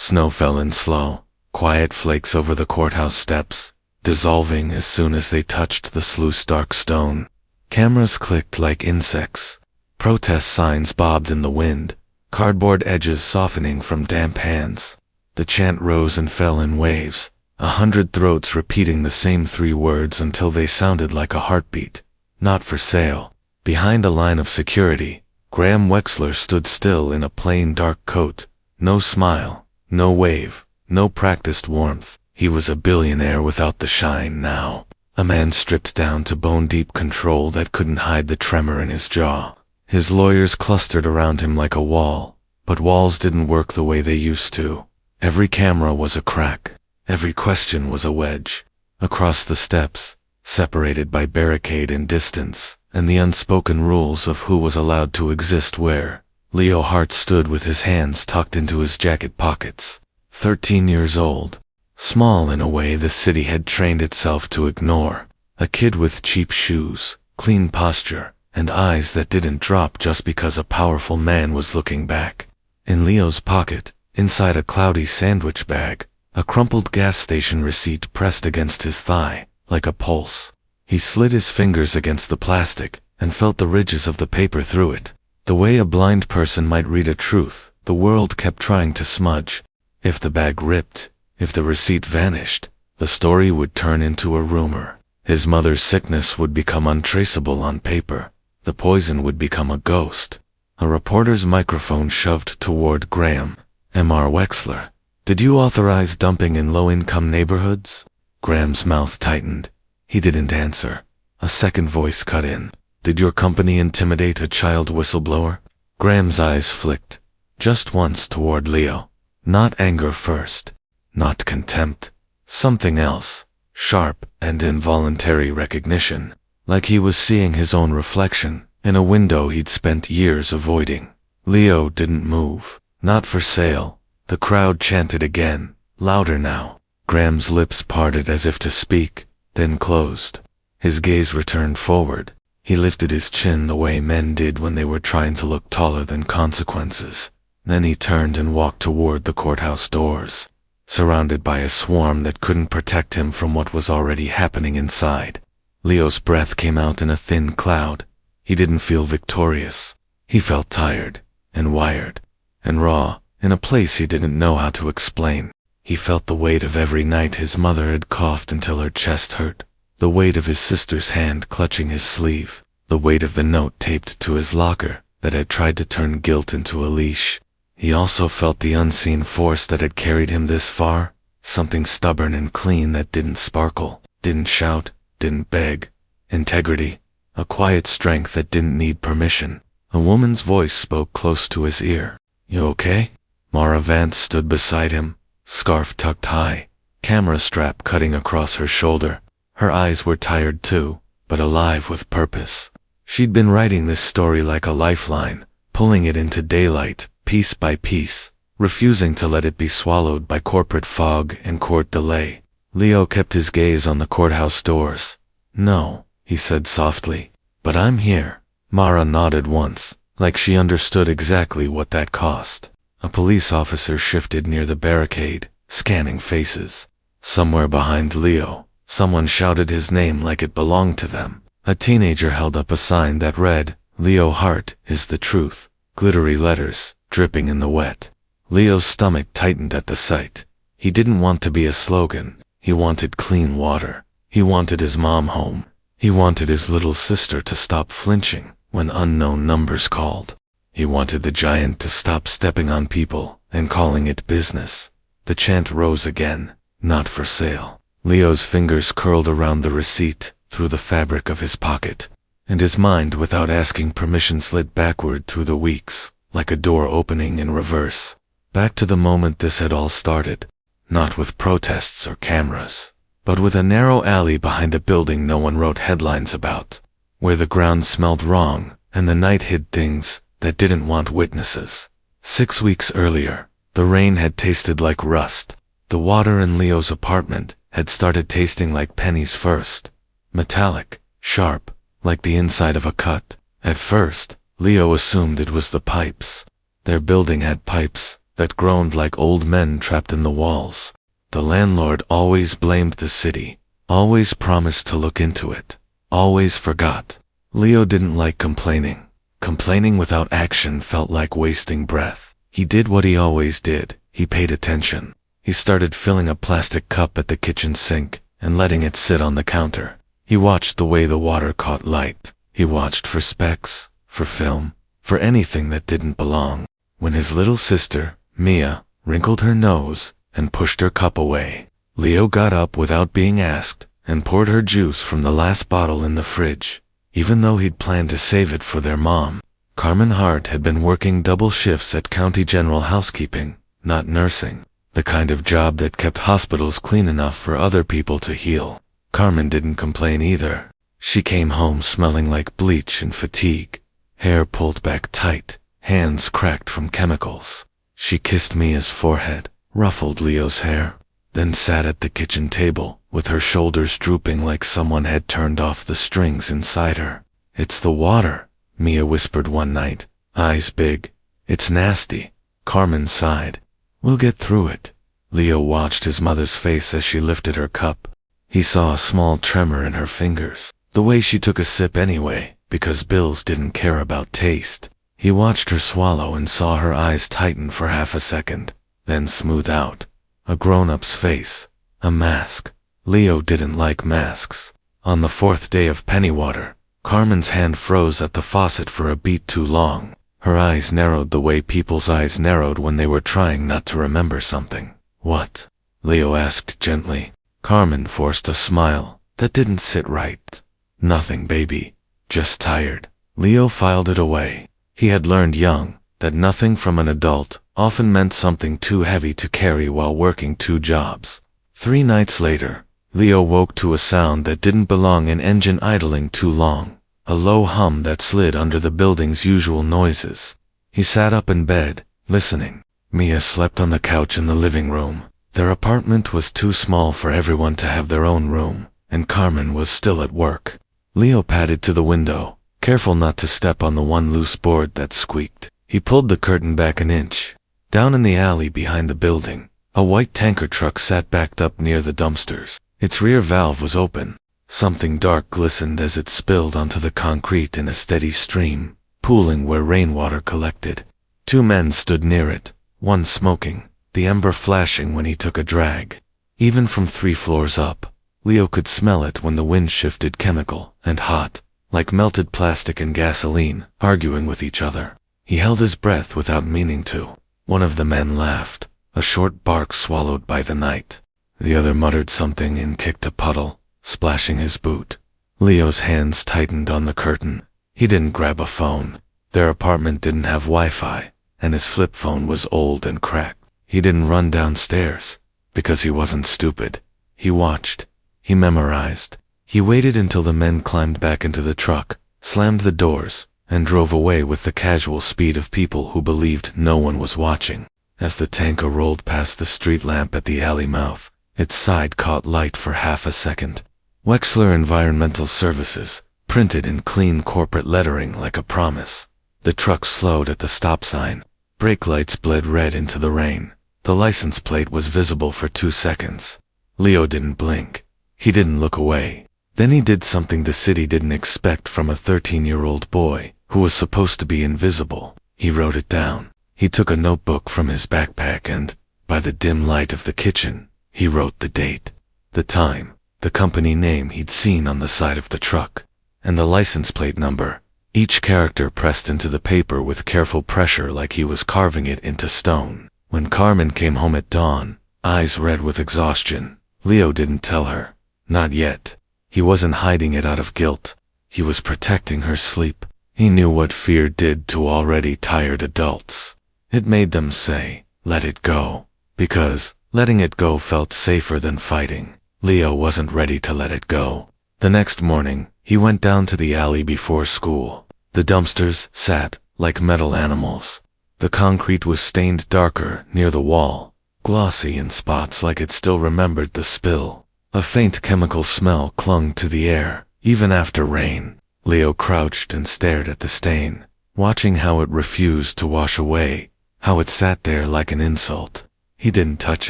Snow fell in slow, quiet flakes over the courthouse steps, dissolving as soon as they touched the sluice dark stone. Cameras clicked like insects. Protest signs bobbed in the wind, cardboard edges softening from damp hands. The chant rose and fell in waves, 100 throats repeating the same 3 words until they sounded like a heartbeat. Not for sale. Behind a line of security, Graham Wexler stood still in a plain dark coat. No smile, no wave, no practiced warmth. He was a billionaire without the shine now. A man stripped down to bone-deep control that couldn't hide the tremor in his jaw. His lawyers clustered around him like a wall, but walls didn't work the way they used to. Every camera was a crack. Every question was a wedge. Across the steps, separated by barricade and distance, and the unspoken rules of who was allowed to exist where, Leo Hart stood with his hands tucked into his jacket pockets. 13 years old. Small in a way the city had trained itself to ignore. A kid with cheap shoes, clean posture, and eyes that didn't drop just because a powerful man was looking back. In Leo's pocket, inside a cloudy sandwich bag, a crumpled gas station receipt pressed against his thigh, like a pulse. He slid his fingers against the plastic and felt the ridges of the paper through it. The way a blind person might read a truth, the world kept trying to smudge. If the bag ripped, if the receipt vanished, the story would turn into a rumor. His mother's sickness would become untraceable on paper. The poison would become a ghost. A reporter's microphone shoved toward Graham. "Mr. Wexler, did you authorize dumping in low-income neighborhoods?" Graham's mouth tightened. He didn't answer. A second voice cut in. "Did your company intimidate a child whistleblower?" Graham's eyes flicked, just once toward Leo. Not anger first. Not contempt. Something else. Sharp and involuntary recognition. Like he was seeing his own reflection in a window he'd spent years avoiding. Leo didn't move. "Not for sale." The crowd chanted again, louder now. Graham's lips parted as if to speak, then closed. His gaze returned forward. He lifted his chin the way men did when they were trying to look taller than consequences. Then he turned and walked toward the courthouse doors, surrounded by a swarm that couldn't protect him from what was already happening inside. Leo's breath came out in a thin cloud. He didn't feel victorious. He felt tired, and wired, and raw, in a place he didn't know how to explain. He felt the weight of every night his mother had coughed until her chest hurt, the weight of his sister's hand clutching his sleeve, the weight of the note taped to his locker that had tried to turn guilt into a leash. He also felt the unseen force that had carried him this far, something stubborn and clean that didn't sparkle, didn't shout, didn't beg. Integrity, a quiet strength that didn't need permission. A woman's voice spoke close to his ear. "You okay?" Mara Vance stood beside him, scarf tucked high, camera strap cutting across her shoulder. Her eyes were tired too, but alive with purpose. She'd been writing this story like a lifeline, pulling it into daylight, piece by piece, refusing to let it be swallowed by corporate fog and court delay. Leo kept his gaze on the courthouse doors. "No," he said softly, "but I'm here." Mara nodded once, like she understood exactly what that cost. A police officer shifted near the barricade, scanning faces. Somewhere behind Leo, someone shouted his name like it belonged to them. A teenager held up a sign that read, "Leo Hart is the truth," glittery letters, dripping in the wet. Leo's stomach tightened at the sight. He didn't want to be a slogan. He wanted clean water. He wanted his mom home. He wanted his little sister to stop flinching when unknown numbers called. He wanted the giant to stop stepping on people and calling it business. The chant rose again. Not for sale. Leo's fingers curled around the receipt through the fabric of his pocket, and his mind, without asking permission, slid backward through the weeks, like a door opening in reverse. Back to the moment this had all started. Not with protests or cameras, but with a narrow alley behind a building no one wrote headlines about, where the ground smelled wrong and the night hid things that didn't want witnesses. 6 weeks earlier, the rain had tasted like rust. The water in Leo's apartment had started tasting like pennies first. Metallic, sharp, like the inside of a cut. At first, Leo assumed it was the pipes. Their building had pipes, that groaned like old men trapped in the walls. The landlord always blamed the city, always promised to look into it, always forgot. Leo didn't like complaining. Complaining without action felt like wasting breath. He did what he always did. He paid attention. He started filling a plastic cup at the kitchen sink and letting it sit on the counter. He watched the way the water caught light. He watched for specks, for film, for anything that didn't belong. When his little sister, Mia, wrinkled her nose and pushed her cup away, Leo got up without being asked and poured her juice from the last bottle in the fridge. Even though he'd planned to save it for their mom, Carmen Hart had been working double shifts at County General Housekeeping, not nursing, the kind of job that kept hospitals clean enough for other people to heal. Carmen didn't complain either. She came home smelling like bleach and fatigue, hair pulled back tight, hands cracked from chemicals. She kissed Mia's forehead, ruffled Leo's hair, then sat at the kitchen table, with her shoulders drooping like someone had turned off the strings inside her. "It's the water," Mia whispered one night, eyes big. "It's nasty." Carmen sighed. "We'll get through it." Leo watched his mother's face as she lifted her cup. He saw a small tremor in her fingers, the way she took a sip anyway, because Bills didn't care about taste. He watched her swallow and saw her eyes tighten for half a second, then smooth out. A grown-up's face. A mask. Leo didn't like masks. On the fourth day of Pennywater, Carmen's hand froze at the faucet for a beat too long. Her eyes narrowed the way people's eyes narrowed when they were trying not to remember something. "What?" Leo asked gently. Carmen forced a smile that didn't sit right. "Nothing, baby. Just tired." Leo filed it away. He had learned young that nothing from an adult often meant something too heavy to carry while working 2 jobs. 3 nights later, Leo woke to a sound that didn't belong in engine idling too long, a low hum that slid under the building's usual noises. He sat up in bed, listening. Mia slept on the couch in the living room. Their apartment was too small for everyone to have their own room, and Carmen was still at work. Leo padded to the window, careful not to step on the one loose board that squeaked. He pulled the curtain back an inch. Down in the alley behind the building, a white tanker truck sat backed up near the dumpsters. Its rear valve was open. Something dark glistened as it spilled onto the concrete in a steady stream, pooling where rainwater collected. 2 men stood near it, one smoking, the ember flashing when he took a drag. Even from 3 floors up, Leo could smell it when the wind shifted, chemical and hot, like melted plastic and gasoline, arguing with each other. He held his breath without meaning to. One of the men laughed, a short bark swallowed by the night. The other muttered something and kicked a puddle, splashing his boot. Leo's hands tightened on the curtain. He didn't grab a phone. Their apartment didn't have Wi-Fi, and his flip phone was old and cracked. He didn't run downstairs, because he wasn't stupid. He watched. He memorized. He waited until the men climbed back into the truck, slammed the doors, and drove away with the casual speed of people who believed no one was watching. As the tanker rolled past the street lamp at the alley mouth, its side caught light for half a second. Wexler Environmental Services, printed in clean corporate lettering like a promise. The truck slowed at the stop sign. Brake lights bled red into the rain. The license plate was visible for 2 seconds. Leo didn't blink. He didn't look away. Then he did something the city didn't expect from a 13-year-old boy who was supposed to be invisible. He wrote it down. He took a notebook from his backpack and, by the dim light of the kitchen, he wrote the date, the time, the company name he'd seen on the side of the truck, and the license plate number, each character pressed into the paper with careful pressure like he was carving it into stone. When Carmen came home at dawn, eyes red with exhaustion, Leo didn't tell her. Not yet. He wasn't hiding it out of guilt. He was protecting her sleep. He knew what fear did to already tired adults. It made them say, "Let it go," because letting it go felt safer than fighting. Leo wasn't ready to let it go. The next morning, he went down to the alley before school. The dumpsters sat like metal animals. The concrete was stained darker near the wall, glossy in spots like it still remembered the spill. A faint chemical smell clung to the air, even after rain. Leo crouched and stared at the stain, watching how it refused to wash away, How it sat there like an insult. He didn't touch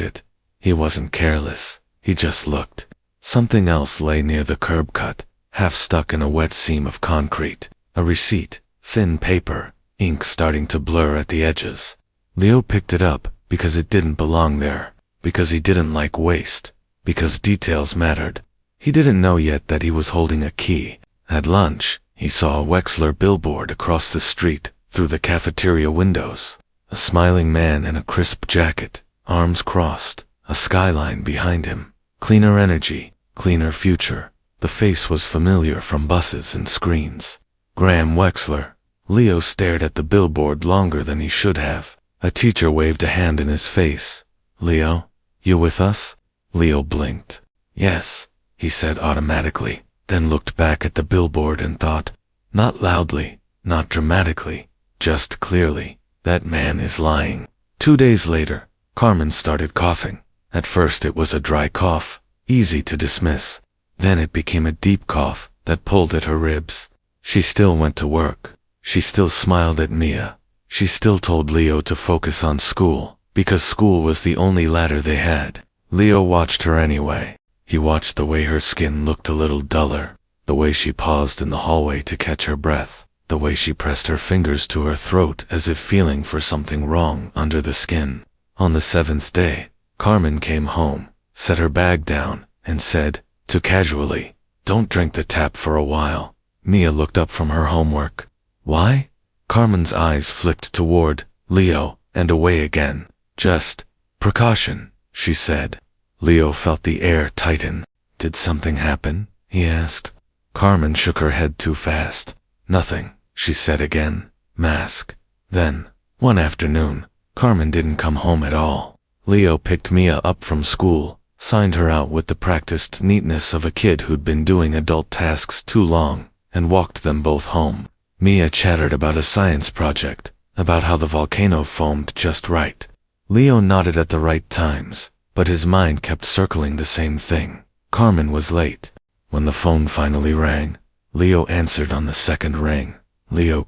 it. He wasn't careless. He just looked. Something else lay near the curb cut, half stuck in a wet seam of concrete. A receipt, thin paper, ink starting to blur at the edges. Leo picked it up because it didn't belong there, because he didn't like waste, because details mattered. He didn't know yet that he was holding a key. At lunch, he saw a Wexler billboard across the street through the cafeteria windows. A smiling man in a crisp jacket, arms crossed, a skyline behind him. Cleaner energy, cleaner future. The face was familiar from buses and screens. Graham Wexler. Leo stared at the billboard longer than he should have. A teacher waved a hand in his face. "Leo, you with us?" Leo blinked. "Yes," he said automatically, then looked back at the billboard and thought, not loudly, not dramatically, just clearly, that man is lying. 2 days later, Carmen started coughing. At first it was a dry cough, easy to dismiss. Then it became a deep cough that pulled at her ribs. She still went to work. She still smiled at Mia. She still told Leo to focus on school, because school was the only ladder they had. Leo watched her anyway. He watched the way her skin looked a little duller, the way she paused in the hallway to catch her breath, the way she pressed her fingers to her throat as if feeling for something wrong under the skin. On the 7th day, Carmen came home, set her bag down, and said, too casually, "Don't drink the tap for a while." Mia looked up from her homework. "Why?" Carmen's eyes flicked toward Leo and away again. "Just precaution," she said. Leo felt the air tighten. "Did something happen?" he asked. Carmen shook her head too fast. "Nothing," she said again. "Mask." Then, one afternoon, Carmen didn't come home at all. Leo picked Mia up from school, signed her out with the practiced neatness of a kid who'd been doing adult tasks too long, and walked them both home. Mia chattered about a science project, about how the volcano foamed just right. Leo nodded at the right times, but his mind kept circling the same thing. Carmen was late. When the phone finally rang, Leo answered on the second ring.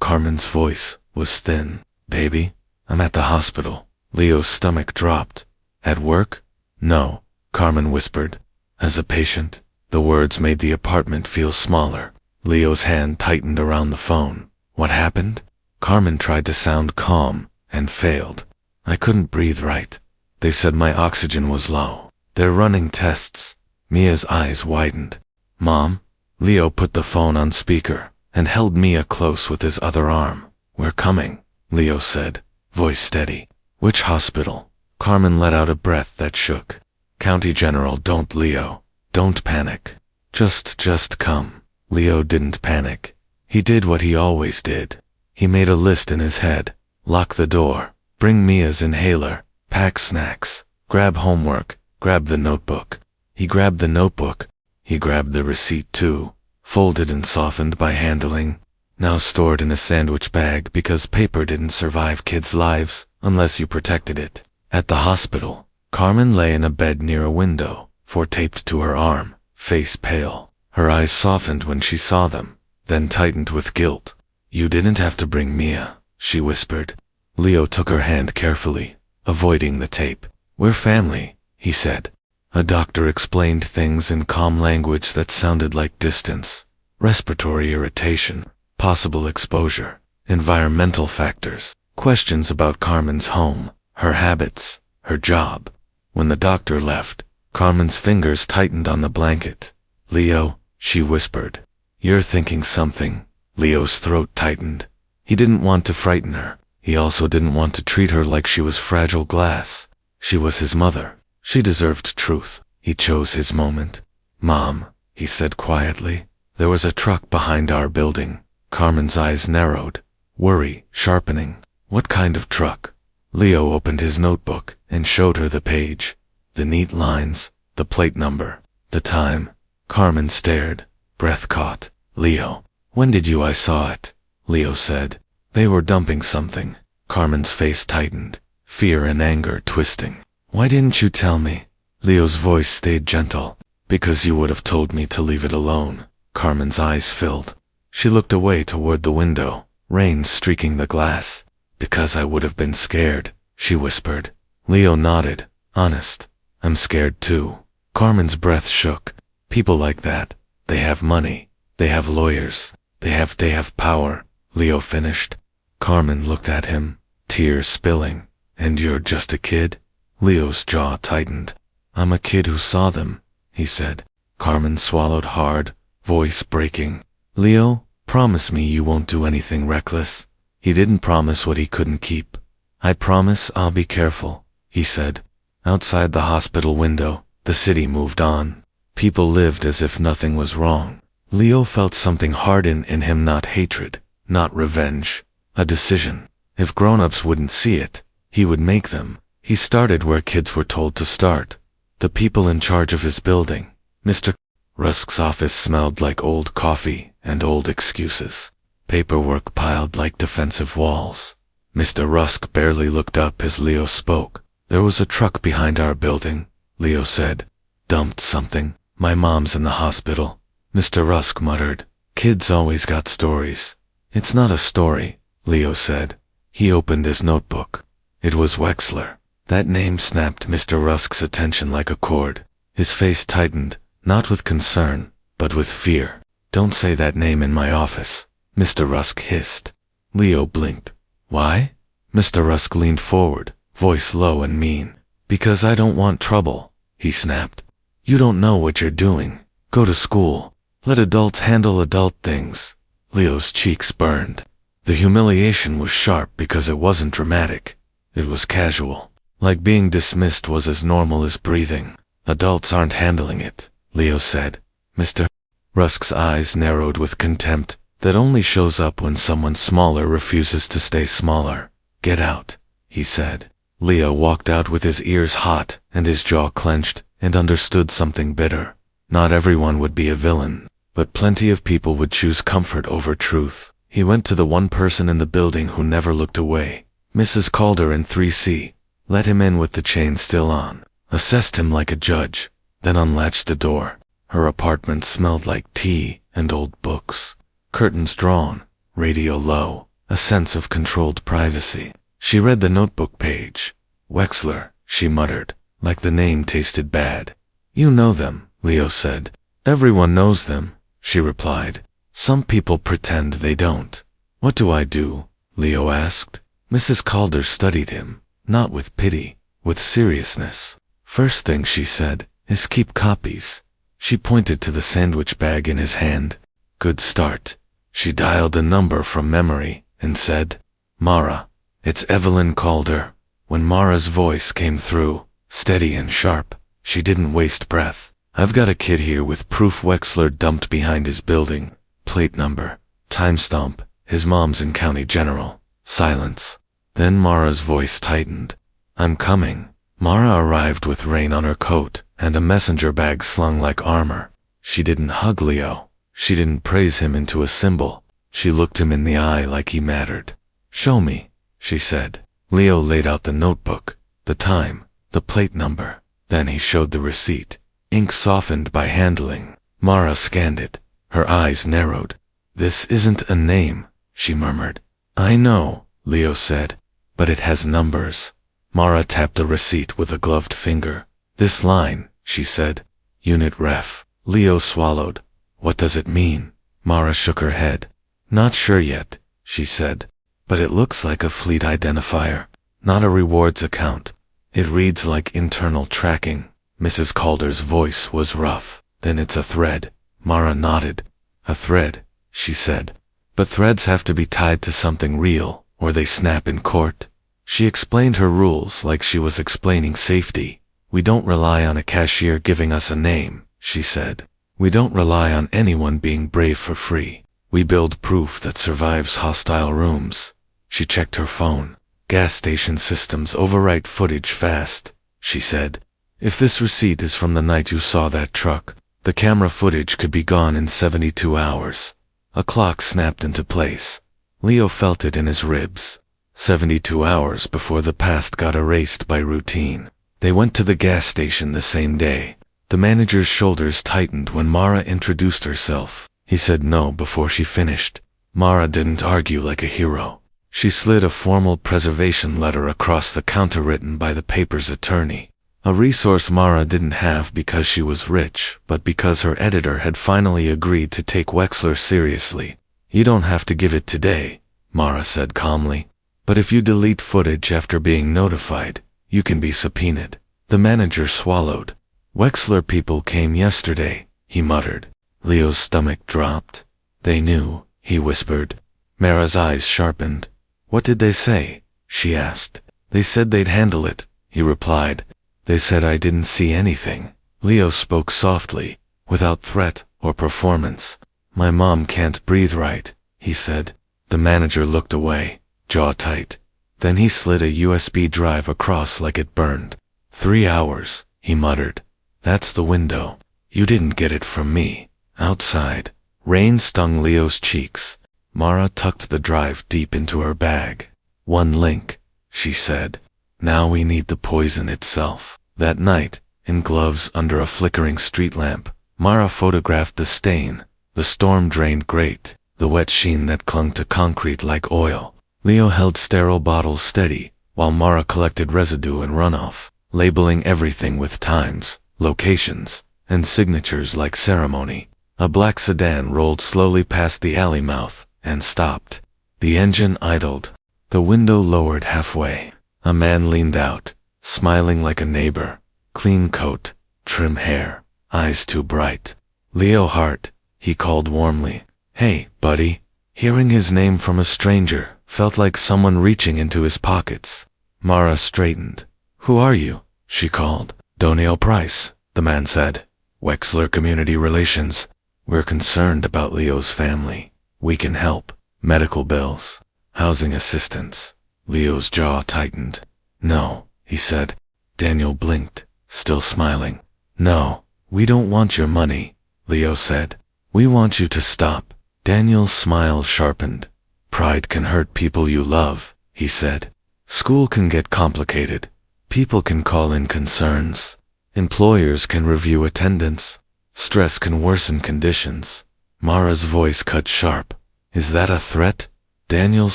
Carmen's voice was thin. "Baby, I'm at the hospital." Leo's stomach dropped. "At work?" "No," Carmen whispered. "As a patient." The words made the apartment feel smaller. Leo's hand tightened around the phone. "What happened?" Carmen tried to sound calm, and failed. "I couldn't breathe right. They said my oxygen was low. They're running tests." Mia's eyes widened. "Mom?" Leo put the phone on speaker, and held Mia close with his other arm. "We're coming," Leo said, voice steady. "Which hospital?" Carmen let out a breath that shook. "County General." "Don't, Leo. Don't panic. Just come." Leo didn't panic. He did what he always did. He made a list in his head. Lock the door. Bring Mia's inhaler. Pack snacks. Grab homework. Grab the notebook. He grabbed the notebook. He grabbed the receipt too, folded and softened by handling, now stored in a sandwich bag because paper didn't survive kids' lives unless you protected it. At the hospital, Carmen lay in a bed near a window, taped to her arm, face pale. Her eyes softened when she saw them, then tightened with guilt. "You didn't have to bring Mia," she whispered. Leo took her hand carefully, avoiding the tape. "We're family," he said. A doctor explained things in calm language that sounded like distance. Respiratory irritation, possible exposure, environmental factors, questions about Carmen's home, her habits, her job. When the doctor left, Carmen's fingers tightened on the blanket. "Leo," she whispered. "You're thinking something." Leo's throat tightened. He didn't want to frighten her. He also didn't want to treat her like she was fragile glass. She was his mother. She deserved truth. He chose his moment. "Mom," he said quietly. "There was a truck behind our building." Carmen's eyes narrowed, worry sharpening. "What kind of truck?" Leo opened his notebook and showed her the page. The neat lines, the plate number, the time. Carmen stared, breath caught. "Leo, when did you?" "I saw it," Leo said. "They were dumping something." Carmen's face tightened, fear and anger twisting. "Why didn't you tell me?" Leo's voice stayed gentle. "Because you would have told me to leave it alone." Carmen's eyes filled. She looked away toward the window, rain streaking the glass. Because I would have been scared, she whispered. Leo nodded. Honest. I'm scared too. Carmen's breath shook. People like that. They have money. They have lawyers. They have power. Leo finished. Carmen looked at him, tears spilling. And you're just a kid? Leo's jaw tightened. I'm a kid who saw them, he said. Carmen swallowed hard, voice breaking. Leo, promise me you won't do anything reckless. He didn't promise what he couldn't keep. I promise I'll be careful, he said. Outside the hospital window, the city moved on. People lived as if nothing was wrong. Leo felt something harden in him, not hatred, not revenge, a decision. If grown-ups wouldn't see it, he would make them. He started where kids were told to start. The people in charge of his building. Mr. Rusk's office smelled like old coffee and old excuses. Paperwork piled like defensive walls. Mr. Rusk barely looked up as Leo spoke. There was a truck behind our building, Leo said. Dumped something. My mom's in the hospital. Mr. Rusk muttered. Kids always got stories. It's not a story, Leo said. He opened his notebook. It was Wexler. That name snapped Mr. Rusk's attention like a cord. His face tightened, not with concern, but with fear. Don't say that name in my office, Mr. Rusk hissed. Leo blinked. Why? Mr. Rusk leaned forward, voice low and mean. Because I don't want trouble, he snapped. You don't know what you're doing. Go to school. Let adults handle adult things. Leo's cheeks burned. The humiliation was sharp because it wasn't dramatic. It was casual. Like being dismissed was as normal as breathing. Adults aren't handling it, Leo said. Mr. Rusk's eyes narrowed with contempt that only shows up when someone smaller refuses to stay smaller. Get out, he said. Leo walked out with his ears hot and his jaw clenched and understood something bitter. Not everyone would be a villain, but plenty of people would choose comfort over truth. He went to the one person in the building who never looked away. Mrs. Calder in 3C, let him in with the chain still on, assessed him like a judge, then unlatched the door. Her apartment smelled like tea and old books. Curtains drawn, radio low, a sense of controlled privacy. She read the notebook page. Wexler, she muttered, like the name tasted bad. You know them, Leo said. Everyone knows them, she replied. Some people pretend they don't. What do I do? Leo asked. Mrs. Calder studied him, not with pity, with seriousness. First thing she said is keep copies. She pointed to the sandwich bag in his hand. Good start. She dialed a number from memory and said, Mara. It's Evelyn Calder. When Mara's voice came through, steady and sharp, she didn't waste breath. I've got a kid here with proof Wexler dumped behind his building. Plate number. Timestamp. His mom's in County General. Silence. Then Mara's voice tightened. I'm coming. Mara arrived with rain on her coat and a messenger bag slung like armor. She didn't hug Leo. She didn't praise him into a symbol. She looked him in the eye like he mattered. Show me, she said. Leo laid out the notebook, the time, the plate number. Then he showed the receipt. Ink softened by handling. Mara scanned it. Her eyes narrowed. This isn't a name, she murmured. I know, Leo said, but it has numbers. Mara tapped the receipt with a gloved finger. This line, she said. Unit Ref. Leo swallowed. What does it mean? Mara shook her head. Not sure yet, she said, but it looks like a fleet identifier, not a rewards account. It reads like internal tracking. Mrs. Calder's voice was rough. Then it's a thread. Mara nodded. A thread, she said. But threads have to be tied to something real, or they snap in court. She explained her rules like she was explaining safety. We don't rely on a cashier giving us a name, she said. We don't rely on anyone being brave for free. We build proof that survives hostile rooms. She checked her phone. Gas station systems overwrite footage fast, she said. If this receipt is from the night you saw that truck, the camera footage could be gone in 72 hours. A clock snapped into place. Leo felt it in his ribs. 72 hours before the past got erased by routine. They went to the gas station the same day. The manager's shoulders tightened when Mara introduced herself. He said no before she finished. Mara didn't argue like a hero. She slid a formal preservation letter across the counter written by the paper's attorney. A resource Mara didn't have because she was rich, but because her editor had finally agreed to take Wexler seriously. You don't have to give it today, Mara said calmly. But if you delete footage after being notified, you can be subpoenaed. The manager swallowed. Wexler people came yesterday, he muttered. Leo's stomach dropped. They knew, he whispered. Mara's eyes sharpened. What did they say? She asked. They said they'd handle it, he replied. They said I didn't see anything. Leo spoke softly, without threat or performance. My mom can't breathe right, he said. The manager looked away, jaw tight. Then he slid a USB drive across like it burned. 3 hours, he muttered. That's the window. You didn't get it from me. Outside. Rain stung Leo's cheeks. Mara tucked the drive deep into her bag. One link, she said. Now we need the poison itself. That night, in gloves under a flickering street lamp, Mara photographed the stain, the storm-drained grate, the wet sheen that clung to concrete like oil. Leo held sterile bottles steady, while Mara collected residue and runoff, labeling everything with times, locations, and signatures like ceremony. A black sedan rolled slowly past the alley mouth, and stopped. The engine idled. The window lowered halfway. A man leaned out, smiling like a neighbor. Clean coat, trim hair, eyes too bright. Leo Hart, he called warmly. Hey, buddy. Hearing his name from a stranger felt like someone reaching into his pockets. Mara straightened. Who are you? She called. Doniel Price, the man said. Wexler Community Relations. We're concerned about Leo's family. We can help. Medical bills. Housing assistance. Leo's jaw tightened. No, he said. Daniel blinked, still smiling. No, we don't want your money, Leo said. We want you to stop. Daniel's smile sharpened. Pride can hurt people you love, he said. School can get complicated. People can call in concerns. Employers can review attendance. Stress can worsen conditions. Mara's voice cut sharp. Is that a threat? Daniel's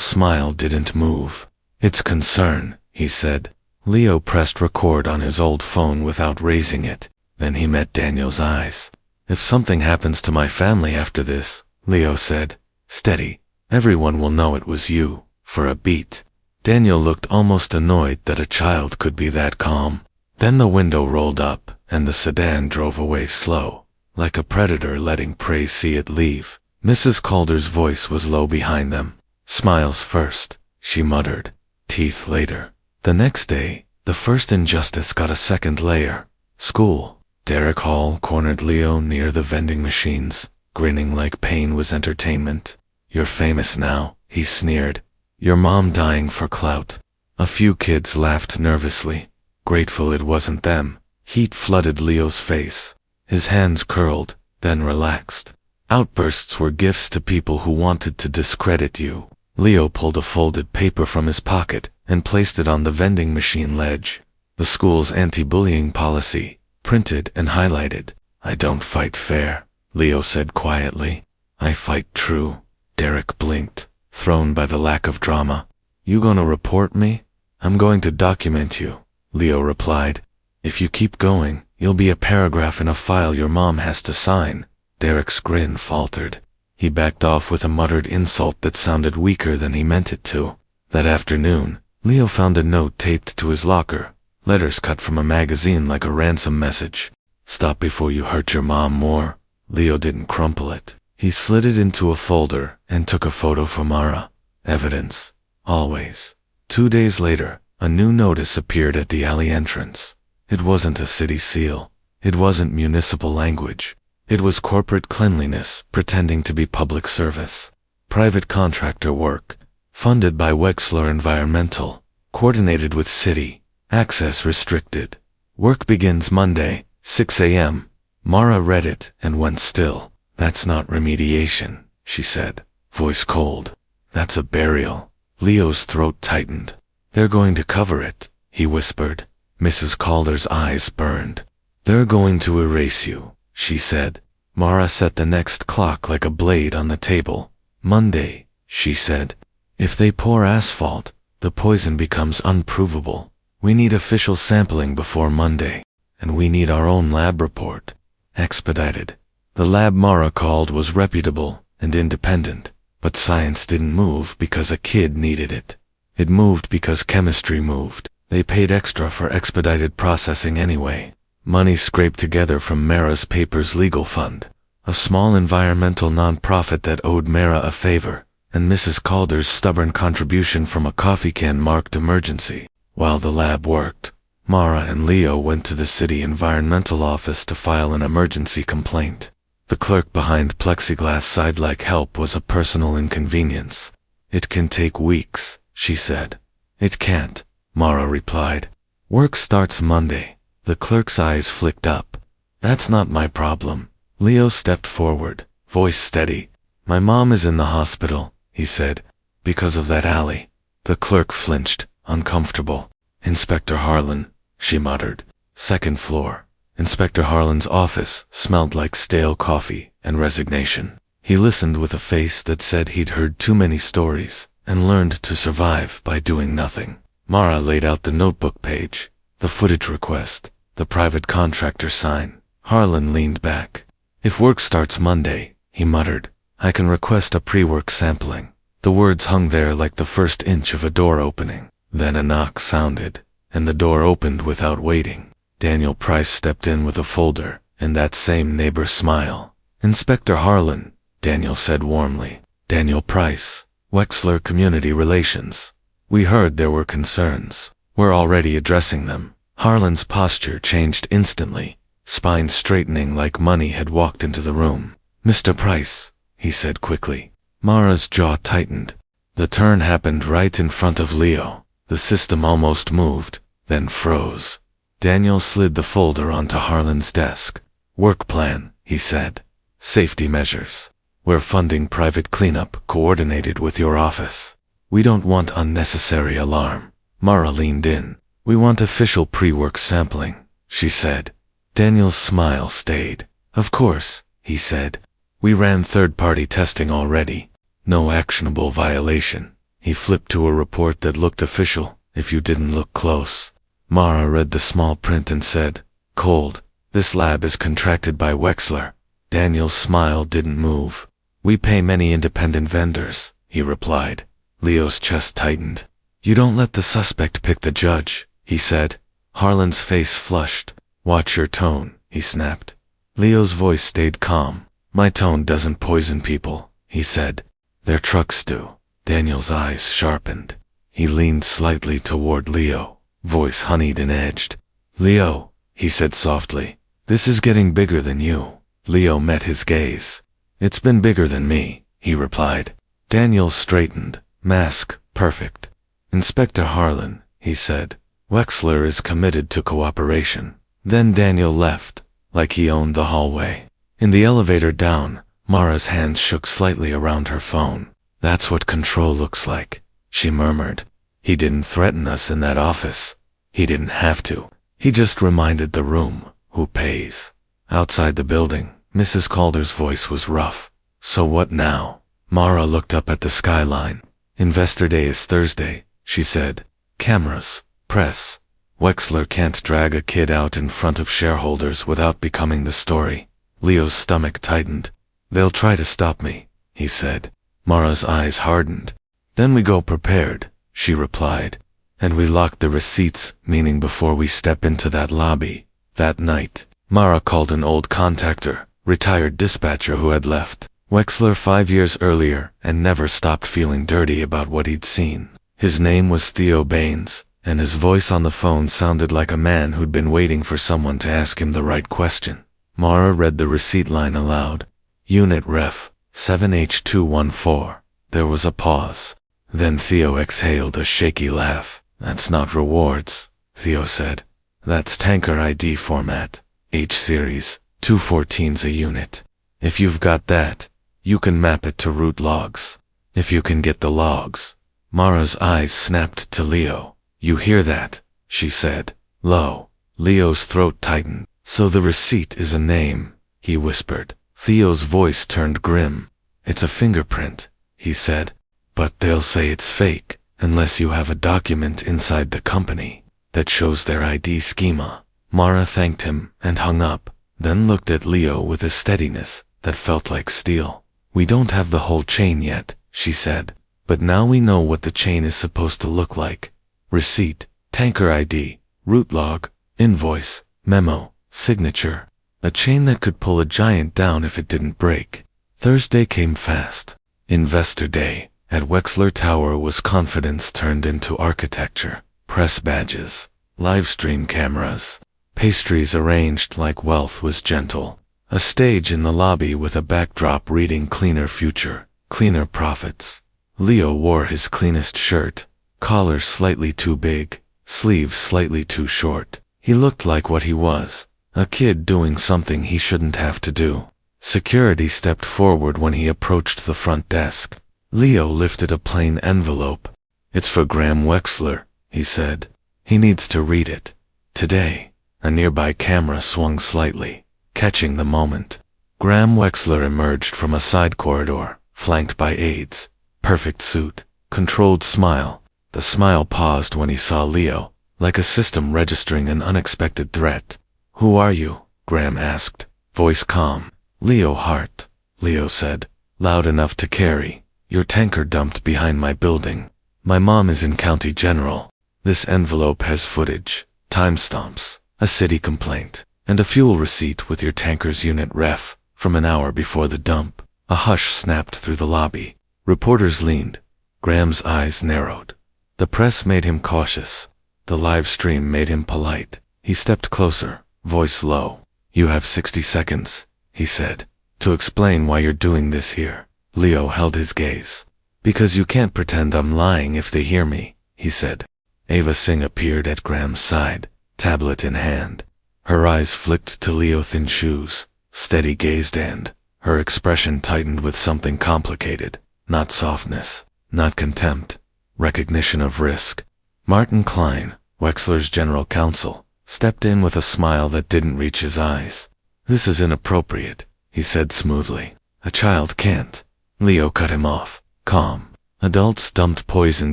smile didn't move. It's concern, he said. Leo pressed record on his old phone without raising it. Then he met Daniel's eyes. If something happens to my family after this, Leo said, steady, everyone will know it was you, for a beat. Daniel looked almost annoyed that a child could be that calm. Then the window rolled up, and the sedan drove away slow, like a predator letting prey see it leave. Mrs. Calder's voice was low behind them. Smiles first, she muttered. Teeth later. The next day, the first injustice got a second layer. School. Derek Hall cornered Leo near the vending machines, grinning like pain was entertainment. You're famous now, he sneered. Your mom dying for clout. A few kids laughed nervously, grateful it wasn't them. Heat flooded Leo's face. His hands curled, then relaxed. Outbursts were gifts to people who wanted to discredit you. Leo pulled a folded paper from his pocket and placed it on the vending machine ledge. The school's anti-bullying policy, printed and highlighted. I don't fight fair, Leo said quietly. I fight true. Derek blinked, thrown by the lack of drama. You gonna report me? I'm going to document you, Leo replied. If you keep going, you'll be a paragraph in a file your mom has to sign. Derek's grin faltered. He backed off with a muttered insult that sounded weaker than he meant it to. That afternoon, Leo found a note taped to his locker, letters cut from a magazine like a ransom message. Stop before you hurt your mom more. Leo didn't crumple it. He slid it into a folder and took a photo for Mara. Evidence. Always. 2 days later, a new notice appeared at the alley entrance. It wasn't a city seal. It wasn't municipal language. It was corporate cleanliness pretending to be public service. Private contractor work. Funded by Wexler Environmental. Coordinated with city. Access restricted. Work begins Monday, 6 a.m. Mara read it and went still. That's not remediation, she said, voice cold. That's a burial. Leo's throat tightened. They're going to cover it, he whispered. Mrs. Calder's eyes burned. They're going to erase you, she said. Mara set the next clock like a blade on the table. Monday, she said. If they pour asphalt, the poison becomes unprovable. We need official sampling before Monday, and we need our own lab report. Expedited. The lab Mara called was reputable and independent, but science didn't move because a kid needed it. It moved because chemistry moved. They paid extra for expedited processing anyway. Money scraped together from Mara's paper's legal fund, a small environmental non-profit that owed Mara a favor, and Mrs. Calder's stubborn contribution from a coffee can marked emergency. While the lab worked, Mara and Leo went to the city environmental office to file an emergency complaint. The clerk behind plexiglass sighed like help was a personal inconvenience. It can take weeks, she said. It can't, Mara replied. Work starts Monday. The clerk's eyes flicked up. That's not my problem. Leo stepped forward, voice steady. My mom is in the hospital, he said, because of that alley. The clerk flinched, uncomfortable. Inspector Harlan, she muttered. Second floor. Inspector Harlan's office smelled like stale coffee and resignation. He listened with a face that said he'd heard too many stories and learned to survive by doing nothing. Mara laid out the notebook page, the footage request, the private contractor sign. Harlan leaned back. If work starts Monday, he muttered, I can request a pre-work sampling. The words hung there like the first inch of a door opening. Then a knock sounded, and the door opened without waiting. Daniel Price stepped in with a folder, and that same neighbor smile. Inspector Harlan, Daniel said warmly. Daniel Price, Wexler Community Relations. We heard there were concerns. We're already addressing them. Harlan's posture changed instantly, spine straightening like money had walked into the room. Mr. Price, he said quickly. Mara's jaw tightened. The turn happened right in front of Leo. The system almost moved, then froze. Daniel slid the folder onto Harlan's desk. Work plan, he said. Safety measures. We're funding private cleanup coordinated with your office. We don't want unnecessary alarm. Mara leaned in. We want official pre-work sampling, she said. Daniel's smile stayed. Of course, he said. We ran third-party testing already. No actionable violation. He flipped to a report that looked official, if you didn't look close. Mara read the small print and said, Cold. This lab is contracted by Wexler. Daniel's smile didn't move. We pay many independent vendors, he replied. Leo's chest tightened. You don't let the suspect pick the judge, he said. Harlan's face flushed. Watch your tone, he snapped. Leo's voice stayed calm. My tone doesn't poison people, he said. Their trucks do. Daniel's eyes sharpened. He leaned slightly toward Leo, voice honeyed and edged. Leo, he said softly, this is getting bigger than you. Leo met his gaze. It's been bigger than me, he replied. Daniel straightened, mask perfect. Inspector Harlan, he said, Wexler is committed to cooperation. Then Daniel left, like he owned the hallway. In the elevator down, Mara's hands shook slightly around her phone. That's what control looks like, she murmured. He didn't threaten us in that office. He didn't have to. He just reminded the room, who pays. Outside the building, Mrs. Calder's voice was rough. So what now? Mara looked up at the skyline. Investor Day is Thursday, she said. Cameras, press. Wexler can't drag a kid out in front of shareholders without becoming the story. Leo's stomach tightened. They'll try to stop me, he said. Mara's eyes hardened. Then we go prepared, she replied. And we lock the receipts, meaning before we step into that lobby. That night, Mara called an old contactor, retired dispatcher who had left Wexler 5 years earlier and never stopped feeling dirty about what he'd seen. His name was Theo Baines, and his voice on the phone sounded like a man who'd been waiting for someone to ask him the right question. Mara read the receipt line aloud. Unit Ref, 7H214. There was a pause. Then Theo exhaled a shaky laugh. That's not rewards, Theo said. That's tanker ID format. H-series, 214's a unit. If you've got that, you can map it to route logs. If you can get the logs. Mara's eyes snapped to Leo. You hear that? She said. Low. Leo's throat tightened. So the receipt is a name, he whispered. Theo's voice turned grim. It's a fingerprint, he said. But they'll say it's fake, unless you have a document inside the company that shows their ID schema. Mara thanked him and hung up, then looked at Leo with a steadiness that felt like steel. We don't have the whole chain yet, she said, but now we know what the chain is supposed to look like. Receipt, tanker ID, route log, invoice, memo, signature. A chain that could pull a giant down if it didn't break. Thursday came fast. Investor Day at Wexler Tower was confidence turned into architecture. Press badges, live stream cameras, pastries arranged like wealth was gentle. A stage in the lobby with a backdrop reading cleaner future, cleaner profits. Leo wore his cleanest shirt, collar slightly too big, sleeves slightly too short. He looked like what he was, a kid doing something he shouldn't have to do. Security stepped forward when he approached the front desk. Leo lifted a plain envelope. It's for Graham Wexler, he said. He needs to read it. Today. A nearby camera swung slightly, catching the moment. Graham Wexler emerged from a side corridor, flanked by aides. Perfect suit, controlled smile. The smile paused when he saw Leo, like a system registering an unexpected threat. Who are you? Graham asked, voice calm. Leo Hart, Leo said, loud enough to carry. Your tanker dumped behind my building. My mom is in County General. This envelope has footage, timestamps, a city complaint, and a fuel receipt with your tanker's unit ref from an hour before the dump. A hush snapped through the lobby. Reporters leaned. Graham's eyes narrowed. The press made him cautious. The live stream made him polite. He stepped closer, voice low. You have 60 seconds, he said, to explain why you're doing this here. Leo held his gaze. Because you can't pretend I'm lying if they hear me, he said. Ava Singh appeared at Graham's side, tablet in hand. Her eyes flicked to Leo Thin Shoes, steady-gazed, and her expression tightened with something complicated. Not softness, not contempt, recognition of risk. Martin Klein, Wexler's general counsel, stepped in with a smile that didn't reach his eyes. This is inappropriate, he said smoothly. A child can't. Leo cut him off, calm. Adults dumped poison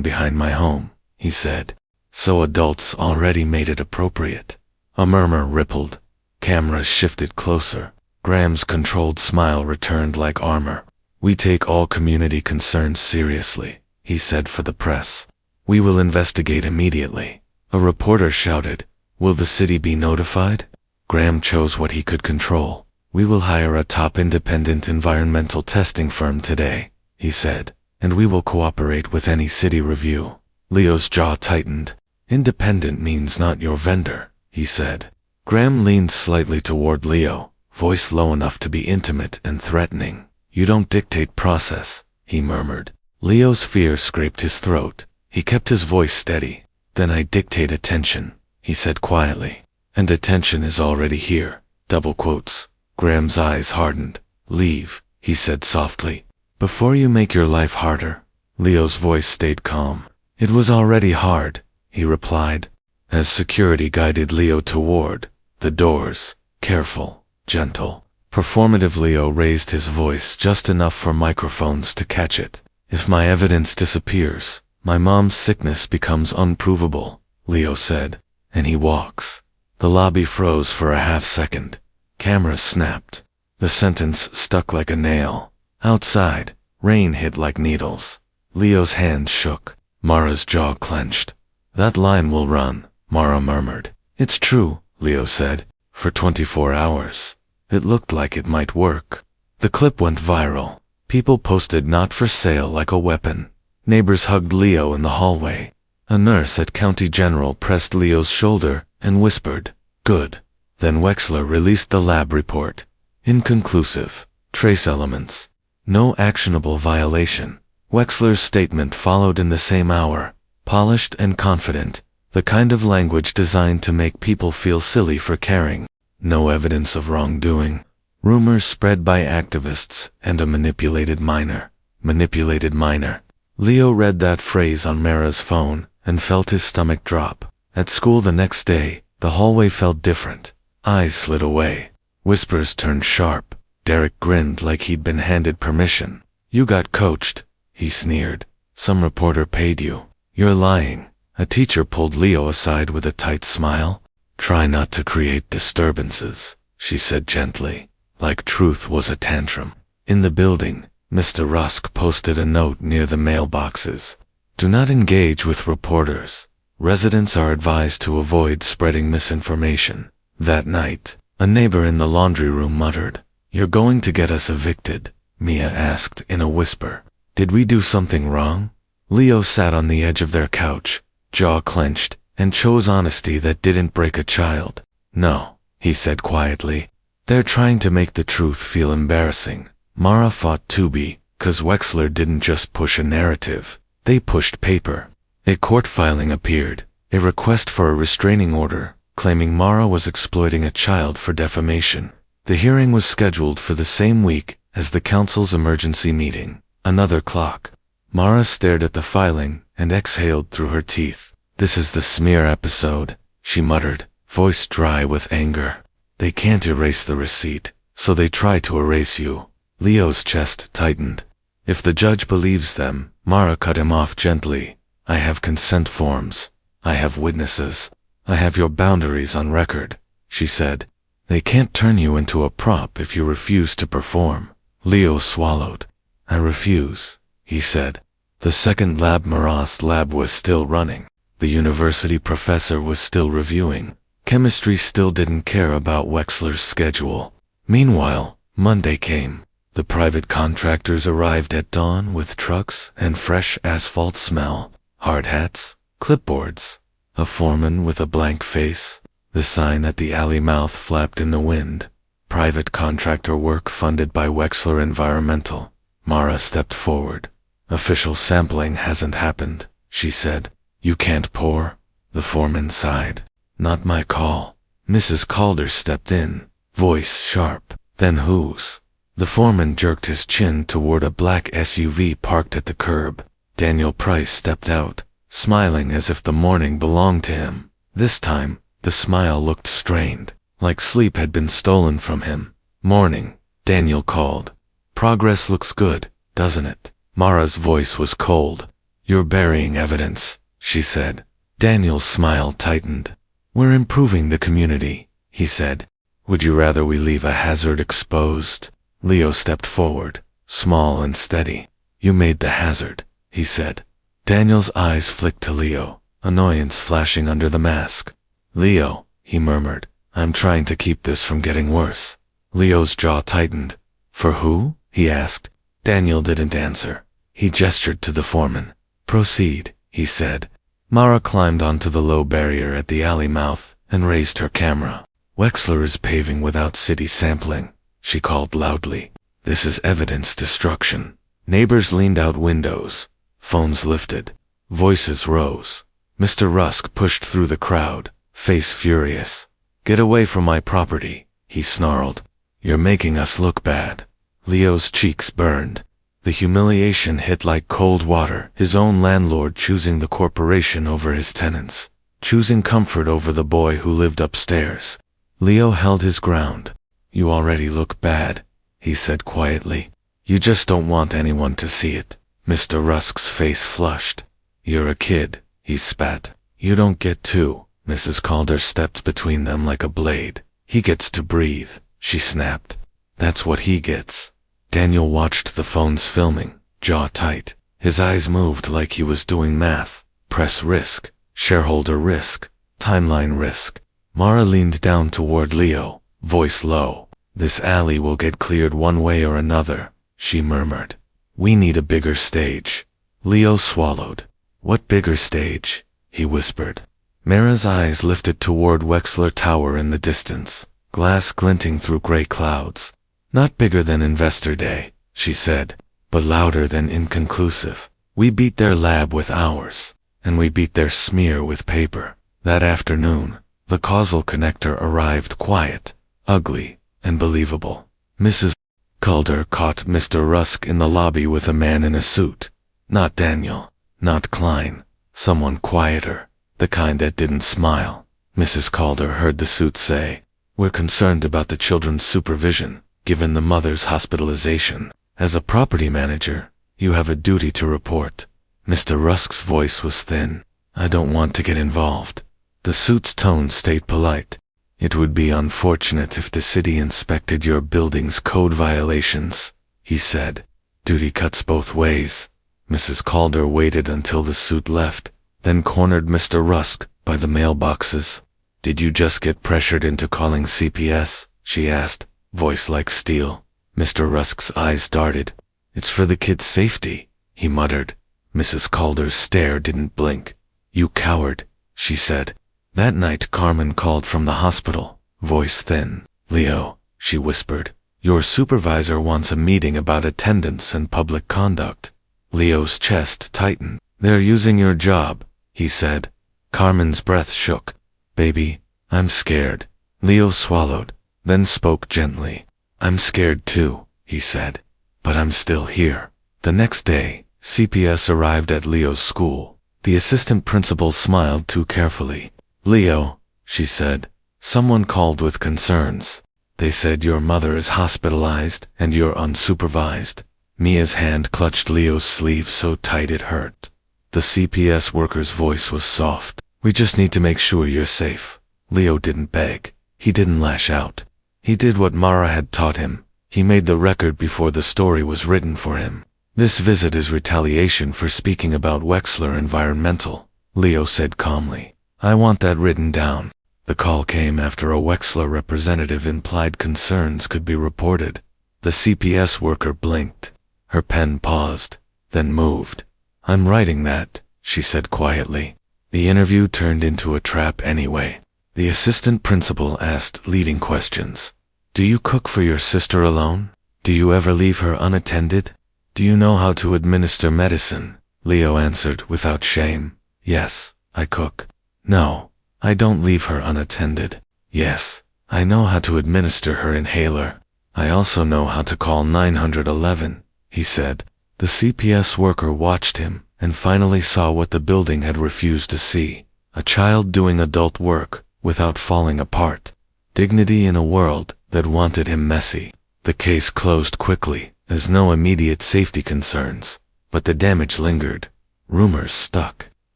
behind my home, he said. So adults already made it appropriate. A murmur rippled. Cameras shifted closer. Graham's controlled smile returned like armor. We take all community concerns seriously, he said for the press. We will investigate immediately. A reporter shouted, will the city be notified? Graham chose what he could control. We will hire a top independent environmental testing firm today, he said, and we will cooperate with any city review. Leo's jaw tightened. Independent means not your vendor, he said. Graham leaned slightly toward Leo, voice low enough to be intimate and threatening. You don't dictate process, he murmured. Leo's fear scraped his throat. He kept his voice steady. Then I dictate attention, he said quietly. And attention is already here, double quotes. Graham's eyes hardened. Leave, he said softly, before you make your life harder. Leo's voice stayed calm. It was already hard, he replied, as security guided Leo toward the doors, careful, gentle. Performative. Leo raised his voice just enough for microphones to catch it. If my evidence disappears, my mom's sickness becomes unprovable, Leo said, and he walks. The lobby froze for a half second. Cameras snapped. The sentence stuck like a nail. Outside, rain hit like needles. Leo's hand shook. Mara's jaw clenched. That line will run, Mara murmured. It's true, Leo said, for 24 hours. It looked like it might work. The clip went viral. People posted not for sale like a weapon. Neighbors hugged Leo in the hallway. A nurse at County General pressed Leo's shoulder and whispered, good. Then Wexler released the lab report. Inconclusive. Trace elements. No actionable violation. Wexler's statement followed in the same hour. Polished and confident. The kind of language designed to make people feel silly for caring. No evidence of wrongdoing. Rumors spread by activists and a manipulated minor. Manipulated minor. Leo read that phrase on Mara's phone and felt his stomach drop. At school the next day, the hallway felt different. Eyes slid away. Whispers turned sharp. Derek grinned like he'd been handed permission. You got coached, he sneered. Some reporter paid you. You're lying. A teacher pulled Leo aside with a tight smile. Try not to create disturbances, she said gently, like truth was a tantrum. In the building, Mr. Rusk posted a note near the mailboxes. Do not engage with reporters. Residents are advised to avoid spreading misinformation. That night, a neighbor in the laundry room muttered, You're going to get us evicted, Mia asked in a whisper. Did we do something wrong? Leo sat on the edge of their couch, jaw clenched, and chose honesty that didn't break a child. No, he said quietly. They're trying to make the truth feel embarrassing. Mara fought Tubi, 'cause Wexler didn't just push a narrative. They pushed paper. A court filing appeared, a request for a restraining order, claiming Mara was exploiting a child for defamation. The hearing was scheduled for the same week as the council's emergency meeting. Another clock. Mara stared at the filing and exhaled through her teeth. This is the smear episode, she muttered, voice dry with anger. They can't erase the receipt, so they try to erase you. Leo's chest tightened. If the judge believes them, Mara cut him off gently. I have consent forms. I have witnesses. I have your boundaries on record, she said. They can't turn you into a prop if you refuse to perform. Leo swallowed. I refuse, he said. The second lab, Marat's lab, was still running. The university professor was still reviewing. Chemistry still didn't care about Wexler's schedule. Meanwhile, Monday came. The private contractors arrived at dawn with trucks and fresh asphalt smell, hard hats, clipboards, a foreman with a blank face. The sign at the alley mouth flapped in the wind. Private contractor work funded by Wexler Environmental. Mara stepped forward. Official sampling hasn't happened, she said. You can't pour? The foreman sighed. Not my call. Mrs. Calder stepped in, voice sharp. Then whose? The foreman jerked his chin toward a black SUV parked at the curb. Daniel Price stepped out, smiling as if the morning belonged to him. This time, the smile looked strained, like sleep had been stolen from him. Morning, Daniel called. Progress looks good, doesn't it? Mara's voice was cold. You're burying evidence, she said. Daniel's smile tightened. We're improving the community, he said. Would you rather we leave a hazard exposed? Leo stepped forward, small and steady. You made the hazard, he said. Daniel's eyes flicked to Leo, annoyance flashing under the mask. Leo, he murmured, I'm trying to keep this from getting worse. Leo's jaw tightened. For who? He asked. Daniel didn't answer. He gestured to the foreman. Proceed, he said. Mara climbed onto the low barrier at the alley mouth and raised her camera. Wexler is paving without city sampling, she called loudly. This is evidence destruction. Neighbors leaned out windows. Phones lifted. Voices rose. Mr. Rusk pushed through the crowd, face furious. Get away from my property, he snarled. You're making us look bad. Leo's cheeks burned. The humiliation hit like cold water, his own landlord choosing the corporation over his tenants, choosing comfort over the boy who lived upstairs. Leo held his ground. You already look bad, he said quietly. You just don't want anyone to see it. Mr. Rusk's face flushed. You're a kid, he spat. You don't get to. Mrs. Calder stepped between them like a blade. He gets to breathe, she snapped. That's what he gets. Daniel watched the phones filming, jaw tight. His eyes moved like he was doing math. Press risk, shareholder risk, timeline risk. Mara leaned down toward Leo, voice low. This alley will get cleared one way or another, she murmured. We need a bigger stage. Leo swallowed. What bigger stage? He whispered. Mara's eyes lifted toward Wexler Tower in the distance, glass glinting through gray clouds. Not bigger than Investor Day, she said, but louder than inconclusive. We beat their lab with ours, and we beat their smear with paper. That afternoon, the causal connector arrived quiet, ugly, and believable. Mrs. Calder caught Mr. Rusk in the lobby with a man in a suit. Not Daniel, not Klein, someone quieter, the kind that didn't smile. Mrs. Calder heard the suit say, We're concerned about the children's supervision, given the mother's hospitalization. As a property manager, you have a duty to report. Mr. Rusk's voice was thin. I don't want to get involved. The suit's tone stayed polite. It would be unfortunate if the city inspected your building's code violations, he said. Duty cuts both ways. Mrs. Calder waited until the suit left, then cornered Mr. Rusk by the mailboxes. Did you just get pressured into calling CPS? She asked, voice like steel. Mr. Rusk's eyes darted. It's for the kid's safety, he muttered. Mrs. Calder's stare didn't blink. You coward, she said. That night Carmen called from the hospital, voice thin. Leo, she whispered, your supervisor wants a meeting about attendance and public conduct. Leo's chest tightened. They're using your job, he said. Carmen's breath shook. Baby, I'm scared. Leo swallowed, then spoke gently. I'm scared too, he said. But I'm still here. The next day, CPS arrived at Leo's school. The assistant principal smiled too carefully. Leo, she said, someone called with concerns. They said your mother is hospitalized and you're unsupervised. Mia's hand clutched Leo's sleeve so tight it hurt. The CPS worker's voice was soft. We just need to make sure you're safe. Leo didn't beg. He didn't lash out. He did what Mara had taught him. He made the record before the story was written for him. This visit is retaliation for speaking about Wexler Environmental, Leo said calmly. I want that written down. The call came after a Wexler representative implied concerns could be reported. The CPS worker blinked. Her pen paused, then moved. I'm writing that, she said quietly. The interview turned into a trap anyway. The assistant principal asked leading questions. Do you cook for your sister alone? Do you ever leave her unattended? Do you know how to administer medicine? Leo answered without shame. Yes, I cook. No, I don't leave her unattended. Yes, I know how to administer her inhaler. I also know how to call 911, he said. The CPS worker watched him and finally saw what the building had refused to see. A child doing adult work without falling apart. Dignity in a world that wanted him messy. The case closed quickly. There's no immediate safety concerns, but the damage lingered. Rumors stuck.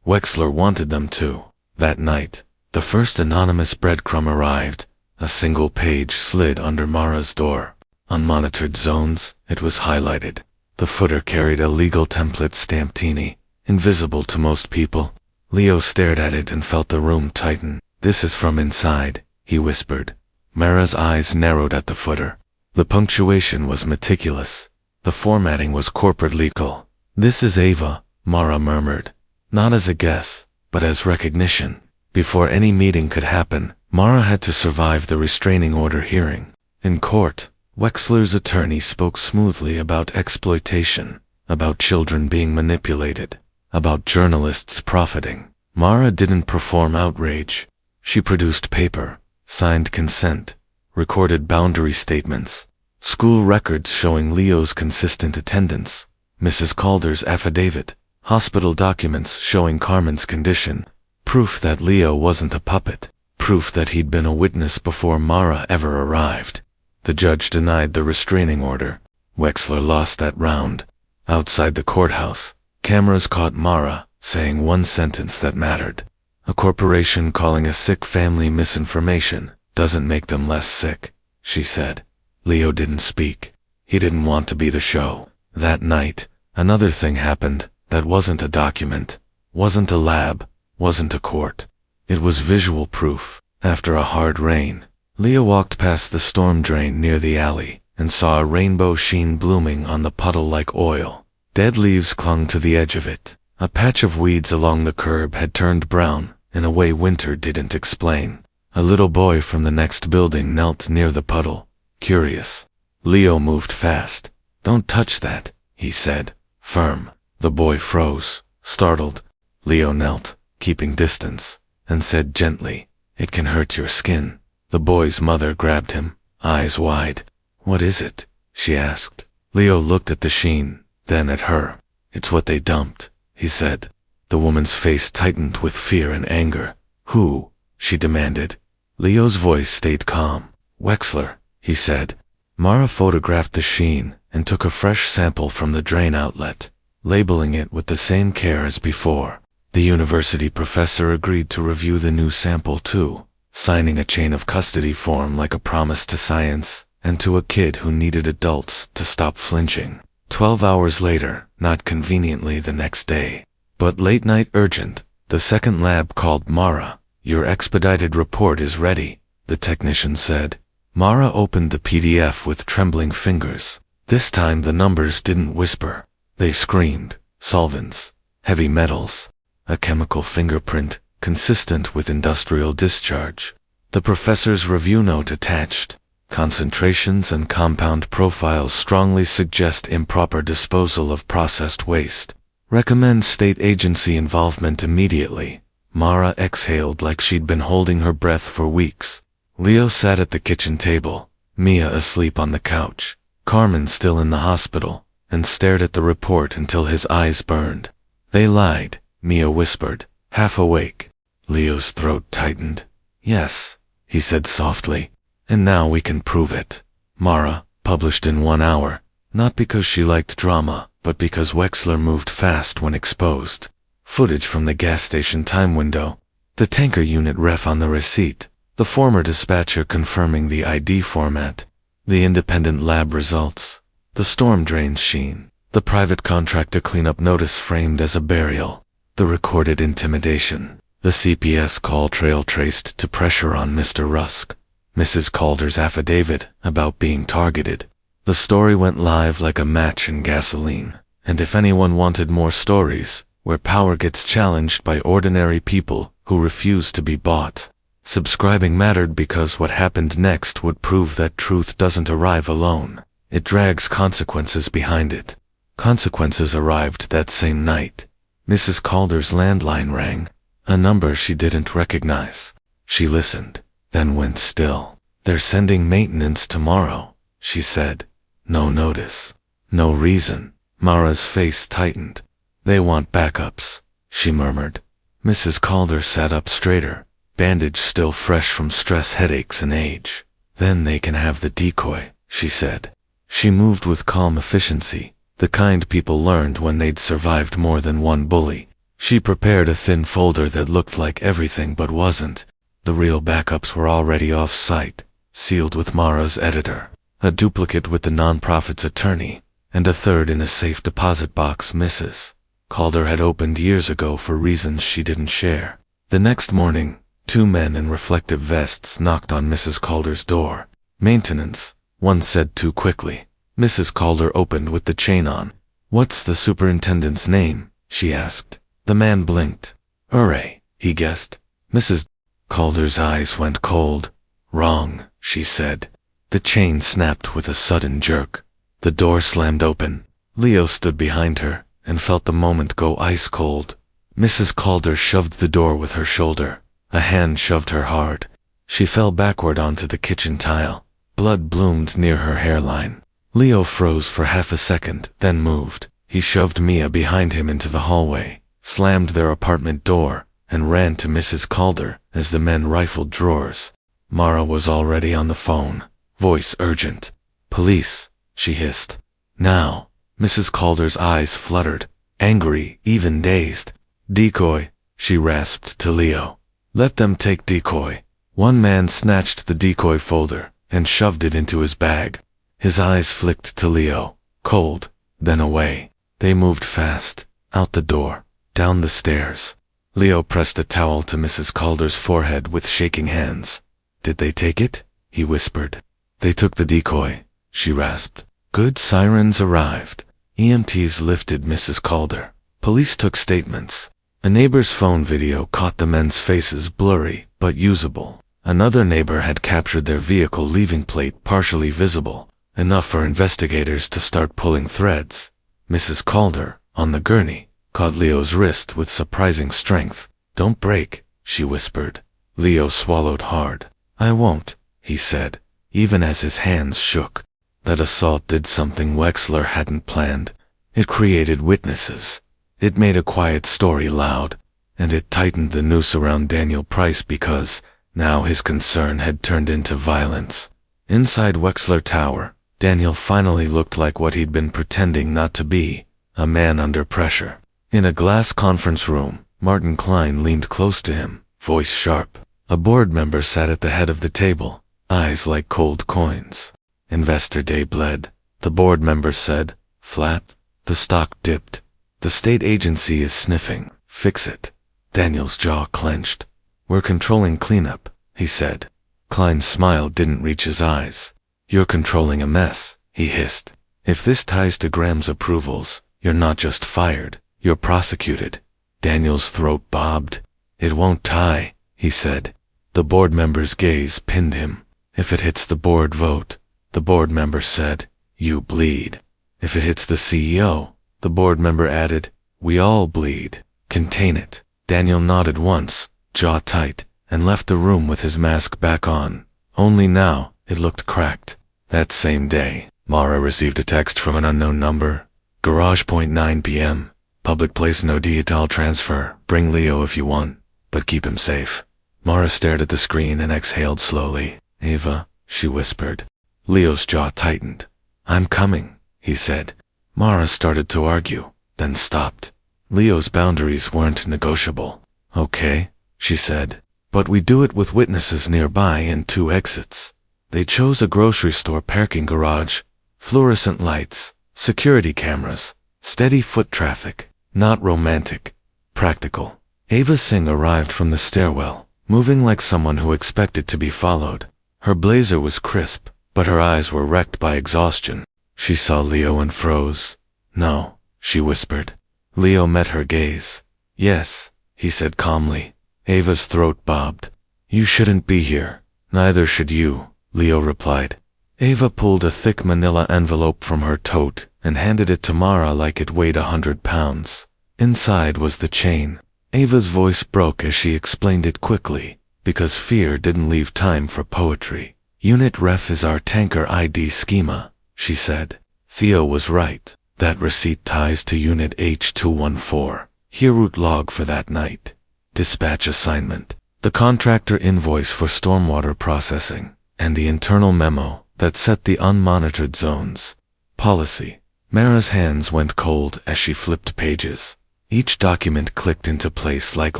Wexler wanted them to. That night, the first anonymous breadcrumb arrived. A single page slid under Mara's door. Unmonitored zones, it was highlighted. The footer carried a legal template stamped teeny, invisible to most people. Leo stared at it and felt the room tighten. This is from inside, he whispered. Mara's eyes narrowed at the footer. The punctuation was meticulous. The formatting was corporate legal. This is Ava, Mara murmured. Not as a guess, but as recognition. Before any meeting could happen, Mara had to survive the restraining order hearing. In court, Wexler's attorney spoke smoothly about exploitation, about children being manipulated, about journalists profiting. Mara didn't perform outrage. She produced paper, signed consent, recorded boundary statements, school records showing Leo's consistent attendance, Mrs. Calder's affidavit, hospital documents showing Carmen's condition, proof that Leo wasn't a puppet, proof that he'd been a witness before Mara ever arrived. The judge denied the restraining order. Wexler lost that round. Outside the courthouse, cameras caught Mara saying one sentence that mattered. A corporation calling a sick family misinformation doesn't make them less sick, she said. Leo didn't speak. He didn't want to be the show. That night, another thing happened that wasn't a document, wasn't a lab, wasn't a court. It was visual proof. After a hard rain, Leo walked past the storm drain near the alley and saw a rainbow sheen blooming on the puddle like oil. Dead leaves clung to the edge of it. A patch of weeds along the curb had turned brown in a way winter didn't explain. A little boy from the next building knelt near the puddle, curious. Leo moved fast. Don't touch that, he said, firm. The boy froze, startled. Leo knelt, keeping distance, and said gently, it can hurt your skin. The boy's mother grabbed him, eyes wide. What is it? She asked. Leo looked at the sheen, then at her. It's what they dumped, he said. The woman's face tightened with fear and anger. Who? She demanded. Leo's voice stayed calm. Wexler, he said. Mara photographed the sheen and took a fresh sample from the drain outlet. labeling it with the same care as before. The university professor agreed to review the new sample too, signing a chain of custody form like a promise to science and to a kid who needed adults to stop flinching. 12 hours later, not conveniently the next day, but late night urgent, the second lab called Mara. "Your expedited report is ready," the technician said. Mara opened the PDF with trembling fingers. This time the numbers didn't whisper. They screamed. Solvents, heavy metals, a chemical fingerprint, consistent with industrial discharge. The professor's review note attached. Concentrations and compound profiles strongly suggest improper disposal of processed waste. Recommend state agency involvement immediately. Mara exhaled like she'd been holding her breath for weeks. Leo sat at the kitchen table, Mia asleep on the couch, Carmen still in the hospital, and stared at the report until his eyes burned. "They lied," Mia whispered, half awake. Leo's throat tightened. "Yes," he said softly, "and now we can prove it." Mara, published in 1 hour, not because she liked drama, but because Wexler moved fast when exposed. Footage from the gas station time window, the tanker unit ref on the receipt, the former dispatcher confirming the ID format, the independent lab results, the storm drain sheen, the private contractor cleanup notice framed as a burial, the recorded intimidation, the CPS call trail traced to pressure on Mr. Rusk, Mrs. Calder's affidavit about being targeted. The story went live like a match in gasoline, and if anyone wanted more stories, where power gets challenged by ordinary people who refuse to be bought, subscribing mattered because what happened next would prove that truth doesn't arrive alone. It drags consequences behind it. Consequences arrived that same night. Mrs. Calder's landline rang, a number she didn't recognize. She listened, then went still. "They're sending maintenance tomorrow," she said. No notice. No reason. Mara's face tightened. "They want backups," she murmured. Mrs. Calder sat up straighter, bandage still fresh from stress, headaches, and age. "Then they can have the decoy," she said. She moved with calm efficiency, the kind people learned when they'd survived more than one bully. She prepared a thin folder that looked like everything but wasn't. The real backups were already off-site, sealed with Mara's editor, a duplicate with the nonprofit's attorney, and a third in a safe deposit box Mrs. Calder had opened years ago for reasons she didn't share. The next morning, 2 men in reflective vests knocked on Mrs. Calder's door. "Maintenance," one said too quickly. Mrs. Calder opened with the chain on. "What's the superintendent's name?" she asked. The man blinked. "Ure," he guessed. Mrs. Calder's eyes went cold. "Wrong," she said. The chain snapped with a sudden jerk. The door slammed open. Leo stood behind her and felt the moment go ice cold. Mrs. Calder shoved the door with her shoulder. A hand shoved her hard. She fell backward onto the kitchen tile. Blood bloomed near her hairline. Leo froze for half a second, then moved. He shoved Mia behind him into the hallway, slammed their apartment door, and ran to Mrs. Calder as the men rifled drawers. Mara was already on the phone, voice urgent. "Police," she hissed. "Now." Mrs. Calder's eyes fluttered, angry, even dazed. "Decoy," she rasped to Leo. "Let them take decoy." One man snatched the decoy folder and shoved it into his bag. His eyes flicked to Leo, cold, then away. They moved fast, out the door, down the stairs. Leo pressed a towel to Mrs. Calder's forehead with shaking hands. "Did they take it?" he whispered. "They took the decoy," she rasped. Good sirens arrived. EMTs lifted Mrs. Calder. Police took statements. A neighbor's phone video caught the men's faces blurry but usable. Another neighbor had captured their vehicle leaving plate partially visible, enough for investigators to start pulling threads. Mrs. Calder, on the gurney, caught Leo's wrist with surprising strength. "Don't break," she whispered. Leo swallowed hard. "I won't," he said, even as his hands shook. That assault did something Wexler hadn't planned. It created witnesses. It made a quiet story loud, and it tightened the noose around Daniel Price because now his concern had turned into violence. Inside Wexler Tower, Daniel finally looked like what he'd been pretending not to be, a man under pressure. In a glass conference room, Martin Klein leaned close to him, voice sharp. A board member sat at the head of the table, eyes like cold coins. Investor day bled, the board member said, flat. The stock dipped. The state agency is sniffing. Fix it. Daniel's jaw clenched. We're controlling cleanup, he said. Klein's smile didn't reach his eyes. You're controlling a mess, he hissed. If this ties to Graham's approvals, you're not just fired, you're prosecuted. Daniel's throat bobbed. It won't tie, he said. The board member's gaze pinned him. If it hits the board vote, the board member said, you bleed. If it hits the CEO, the board member added, we all bleed. Contain it. Daniel nodded once, jaw tight, and left the room with his mask back on. Only now, it looked cracked. That same day, Mara received a text from an unknown number. Garage point 9 p.m. Public place, no digital transfer. Bring Leo if you want, but keep him safe. Mara stared at the screen and exhaled slowly. Ava, she whispered. Leo's jaw tightened. I'm coming, he said. Mara started to argue, then stopped. Leo's boundaries weren't negotiable. Okay, she said. But we do it with witnesses nearby and 2 exits. They chose a grocery store parking garage, fluorescent lights, security cameras, steady foot traffic, not romantic, practical. Ava Singh arrived from the stairwell, moving like someone who expected to be followed. Her blazer was crisp, but her eyes were wrecked by exhaustion. She saw Leo and froze. No, she whispered. Leo met her gaze. Yes, he said calmly. Ava's throat bobbed. You shouldn't be here. Neither should you, Leo replied. Ava pulled a thick manila envelope from her tote and handed it to Mara like it weighed 100 pounds. Inside was the chain. Ava's voice broke as she explained it quickly, because fear didn't leave time for poetry. Unit Ref is our tanker ID schema, she said. Theo was right. That receipt ties to Unit H214. Here route log for that night. Dispatch assignment. The contractor invoice for stormwater processing, and the internal memo that set the unmonitored zones. Policy. Mara's hands went cold as she flipped pages. Each document clicked into place like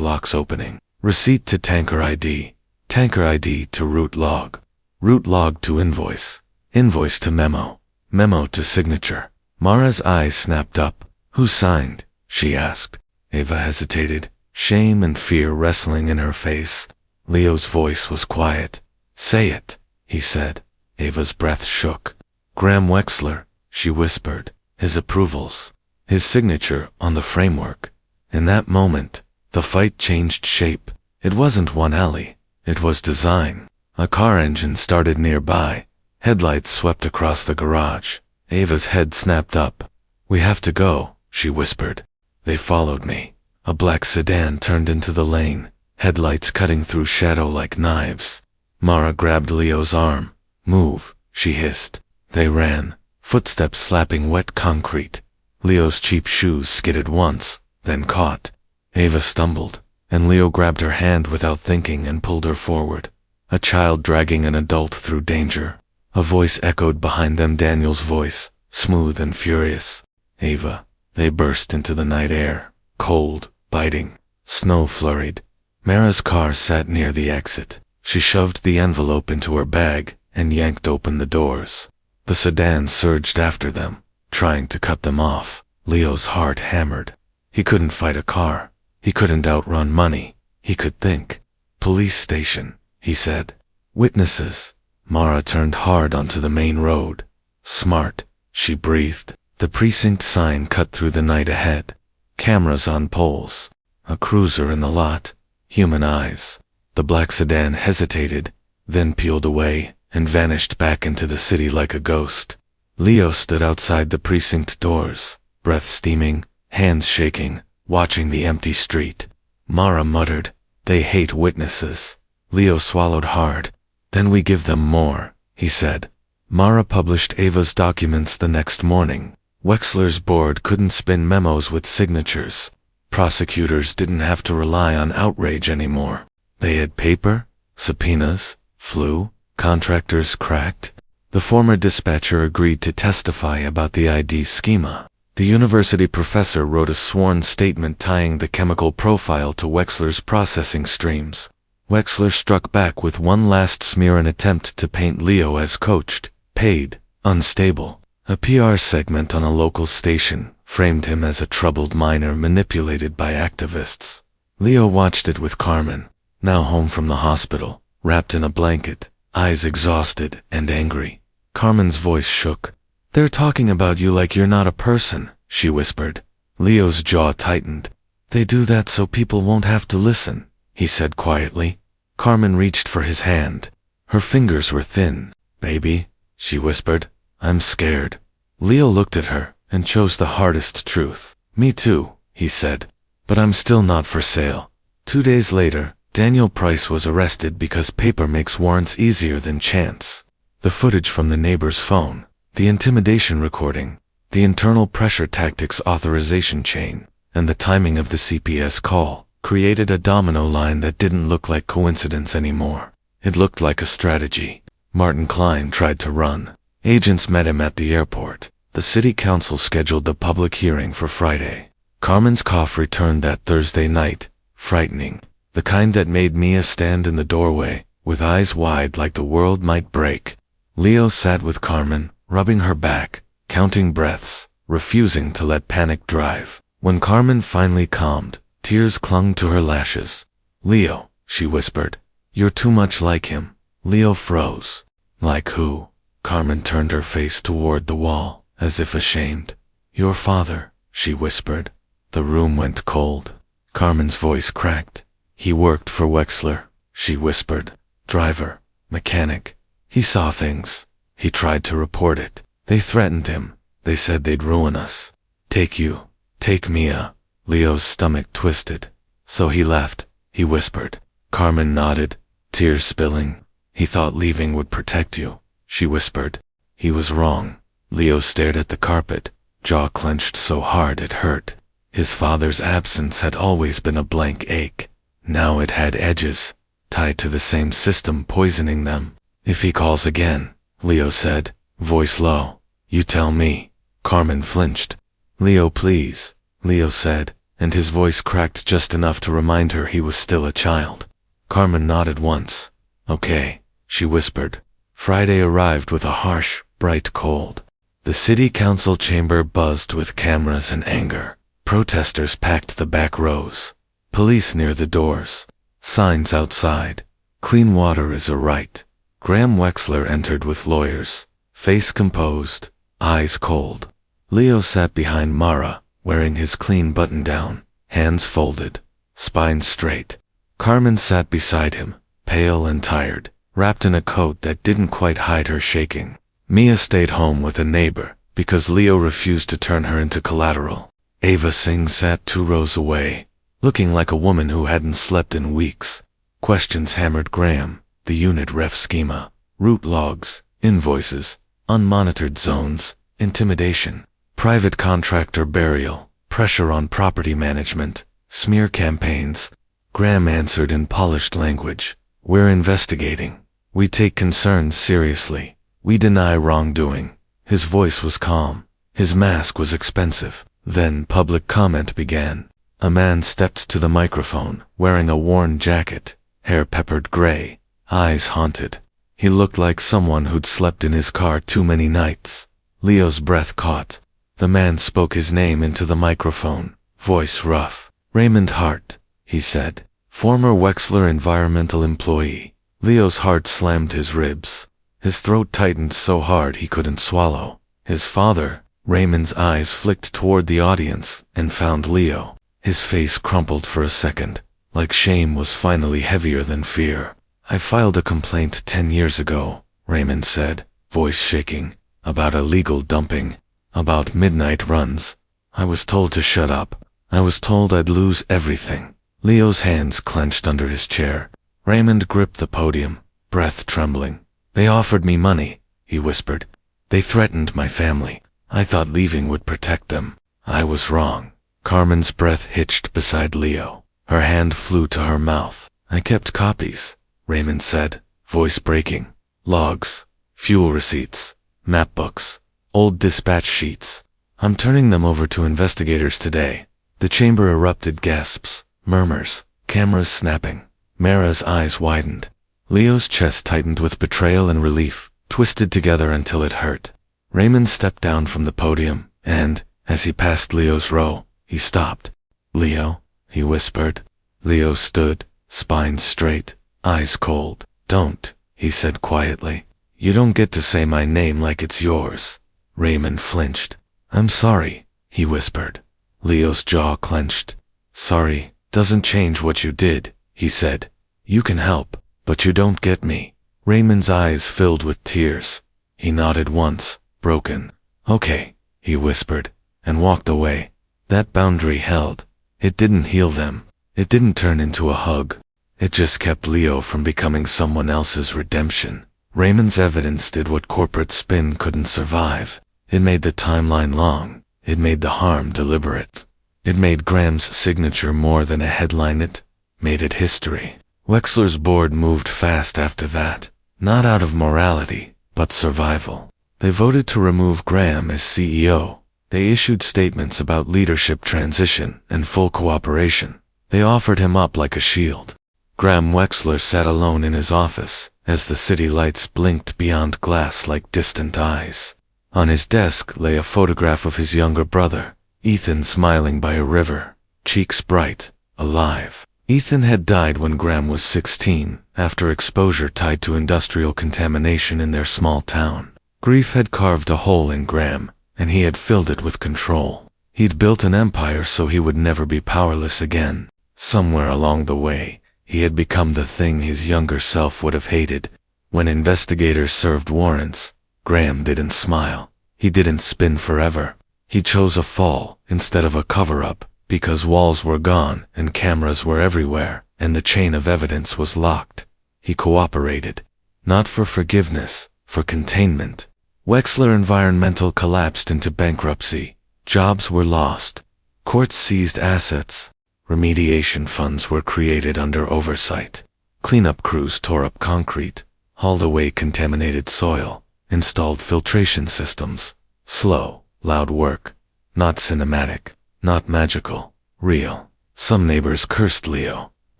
locks opening. Receipt to tanker ID. Tanker ID to route log. Route log to invoice. Invoice to memo. Memo to signature. Mara's eyes snapped up. Who signed? She asked. Ava hesitated, shame and fear wrestling in her face. Leo's voice was quiet. Say it, he said. Ava's breath shook. Graham Wexler, she whispered. His approvals. His signature on the framework. In that moment, the fight changed shape. It wasn't one alley. It was design. A car engine started nearby. Headlights swept across the garage. Ava's head snapped up. We have to go, she whispered. They followed me. A black sedan turned into the lane, headlights cutting through shadow like knives. Mara grabbed Leo's arm. Move, she hissed. They ran, footsteps slapping wet concrete. Leo's cheap shoes skidded once, then caught. Ava stumbled, and Leo grabbed her hand without thinking and pulled her forward. A child dragging an adult through danger. A voice echoed behind them, Daniel's voice, smooth and furious. Ava. They burst into the night air, cold, biting, snow flurried. Mara's car sat near the exit. She shoved the envelope into her bag and yanked open the doors. The sedan surged after them, trying to cut them off. Leo's heart hammered. He couldn't fight a car. He couldn't outrun money. He could think. Police station, he said. Witnesses. Mara turned hard onto the main road. Smart, she breathed. The precinct sign cut through the night ahead. Cameras on poles. A cruiser in the lot. Human eyes. The black sedan hesitated, then peeled away and vanished back into the city like a ghost. Leo stood outside the precinct doors, breath steaming, hands shaking, watching the empty street. Mara muttered, "They hate witnesses." Leo swallowed hard. "Then we give them more," he said. Mara published Ava's documents the next morning. Wexler's board couldn't spin memos with signatures. Prosecutors didn't have to rely on outrage anymore. They had paper, subpoenas, flew, contractors cracked. The former dispatcher agreed to testify about the ID schema. The university professor wrote a sworn statement tying the chemical profile to Wexler's processing streams. Wexler struck back with one last smear, an attempt to paint Leo as coached, paid, unstable. A PR segment on a local station framed him as a troubled minor manipulated by activists. Leo watched it with Carmen, now home from the hospital, wrapped in a blanket, eyes exhausted and angry. Carmen's voice shook. "They're talking about you like you're not a person," she whispered. Leo's jaw tightened. "They do that so people won't have to listen," he said quietly. Carmen reached for his hand. Her fingers were thin. "Baby," she whispered, "I'm scared." Leo looked at her and chose the hardest truth. "Me too," he said, "but I'm still not for sale." 2 days later, Daniel Price was arrested because paper makes warrants easier than chance. The footage from the neighbor's phone, the intimidation recording, the internal pressure tactics authorization chain, and the timing of the CPS call created a domino line that didn't look like coincidence anymore. It looked like a strategy. Martin Klein tried to run. Agents met him at the airport. The city council scheduled the public hearing for Friday. Carmen's cough returned that Thursday night, frightening, the kind that made Mia stand in the doorway, with eyes wide like the world might break. Leo sat with Carmen, rubbing her back, counting breaths, refusing to let panic drive. When Carmen finally calmed, tears clung to her lashes. "Leo," she whispered, "you're too much like him." Leo froze. "Like who?" Carmen turned her face toward the wall, as if ashamed. "Your father," she whispered. The room went cold. Carmen's voice cracked. "He worked for Wexler," she whispered. "Driver, mechanic. He saw things. He tried to report it. They threatened him. They said they'd ruin us. Take you. Take Mia." Leo's stomach twisted. "So he left," he whispered. Carmen nodded, tears spilling. "He thought leaving would protect you," she whispered. "He was wrong." Leo stared at the carpet, jaw clenched so hard it hurt. His father's absence had always been a blank ache. Now it had edges, tied to the same system poisoning them. "If he calls again," Leo said, voice low, "you tell me." Carmen flinched. "Leo, please," Leo said, and his voice cracked just enough to remind her he was still a child. Carmen nodded once. "Okay," she whispered. Friday arrived with a harsh, bright cold. The city council chamber buzzed with cameras and anger. Protesters packed the back rows. Police near the doors. Signs outside. "Clean water is a right." Graham Wexler entered with lawyers, face composed, eyes cold. Leo sat behind Mara, wearing his clean button-down, hands folded, spine straight. Carmen sat beside him, pale and tired, wrapped in a coat that didn't quite hide her shaking. Mia stayed home with a neighbor, because Leo refused to turn her into collateral. Ava Singh sat 2 rows away, looking like a woman who hadn't slept in weeks. Questions hammered Graham, the unit ref schema, route logs, invoices, unmonitored zones, intimidation, private contractor burial, pressure on property management, smear campaigns. Graham answered in polished language. "We're investigating. We take concerns seriously. We deny wrongdoing." His voice was calm. His mask was expensive. Then public comment began. A man stepped to the microphone, wearing a worn jacket, hair peppered gray, eyes haunted. He looked like someone who'd slept in his car too many nights. Leo's breath caught. The man spoke his name into the microphone, voice rough. "Raymond Hart," he said, "former Wexler environmental employee." Leo's heart slammed his ribs. His throat tightened so hard he couldn't swallow. His father. Raymond's eyes flicked toward the audience and found Leo. His face crumpled for a second, like shame was finally heavier than fear. "I filed a complaint 10 years ago," Raymond said, voice shaking, "about illegal dumping, about midnight runs. I was told to shut up. I was told I'd lose everything." Leo's hands clenched under his chair. Raymond gripped the podium, breath trembling. "They offered me money," he whispered. "They threatened my family. I thought leaving would protect them. I was wrong." Carmen's breath hitched beside Leo. Her hand flew to her mouth. "I kept copies," Raymond said, voice breaking. "Logs, fuel receipts, map books, old dispatch sheets. I'm turning them over to investigators today. The chamber erupted, gasps, murmurs, cameras snapping. Mara's eyes widened. Leo's chest tightened with betrayal and relief, twisted together until it hurt. Raymond stepped down from the podium, and, as he passed Leo's row, he stopped. "Leo," he whispered. Leo stood, spine straight, eyes cold. "Don't," he said quietly. "You don't get to say my name like it's yours." Raymond flinched. "I'm sorry," he whispered. Leo's jaw clenched. "Sorry doesn't change what you did," he said. "You can help, but you don't get me." Raymond's eyes filled with tears. He nodded once, broken. "Okay," he whispered, and walked away. That boundary held. It didn't heal them. It didn't turn into a hug. It just kept Leo from becoming someone else's redemption. Raymond's evidence did what corporate spin couldn't survive. It made the timeline long. It made the harm deliberate. It made Graham's signature more than a headline. It made it history. Wexler's board moved fast after that, not out of morality, but survival. They voted to remove Graham as CEO. They issued statements about leadership transition and full cooperation. They offered him up like a shield. Graham Wexler sat alone in his office, as the city lights blinked beyond glass like distant eyes. On his desk lay a photograph of his younger brother, Ethan, smiling by a river, cheeks bright, alive. Ethan had died when Graham was 16, after exposure tied to industrial contamination in their small town. Grief had carved a hole in Graham, and he had filled it with control. He'd built an empire so he would never be powerless again. Somewhere along the way, he had become the thing his younger self would have hated. When investigators served warrants, Graham didn't smile. He didn't spin forever. He chose a fall instead of a cover-up, because walls were gone and cameras were everywhere, and the chain of evidence was locked. He cooperated. Not for forgiveness, for containment. Wexler Environmental collapsed into bankruptcy. Jobs were lost. Courts seized assets. Remediation funds were created under oversight. Cleanup crews tore up concrete, hauled away contaminated soil, installed filtration systems. Slow, loud work. Not cinematic, not magical, real. Some neighbors cursed Leo.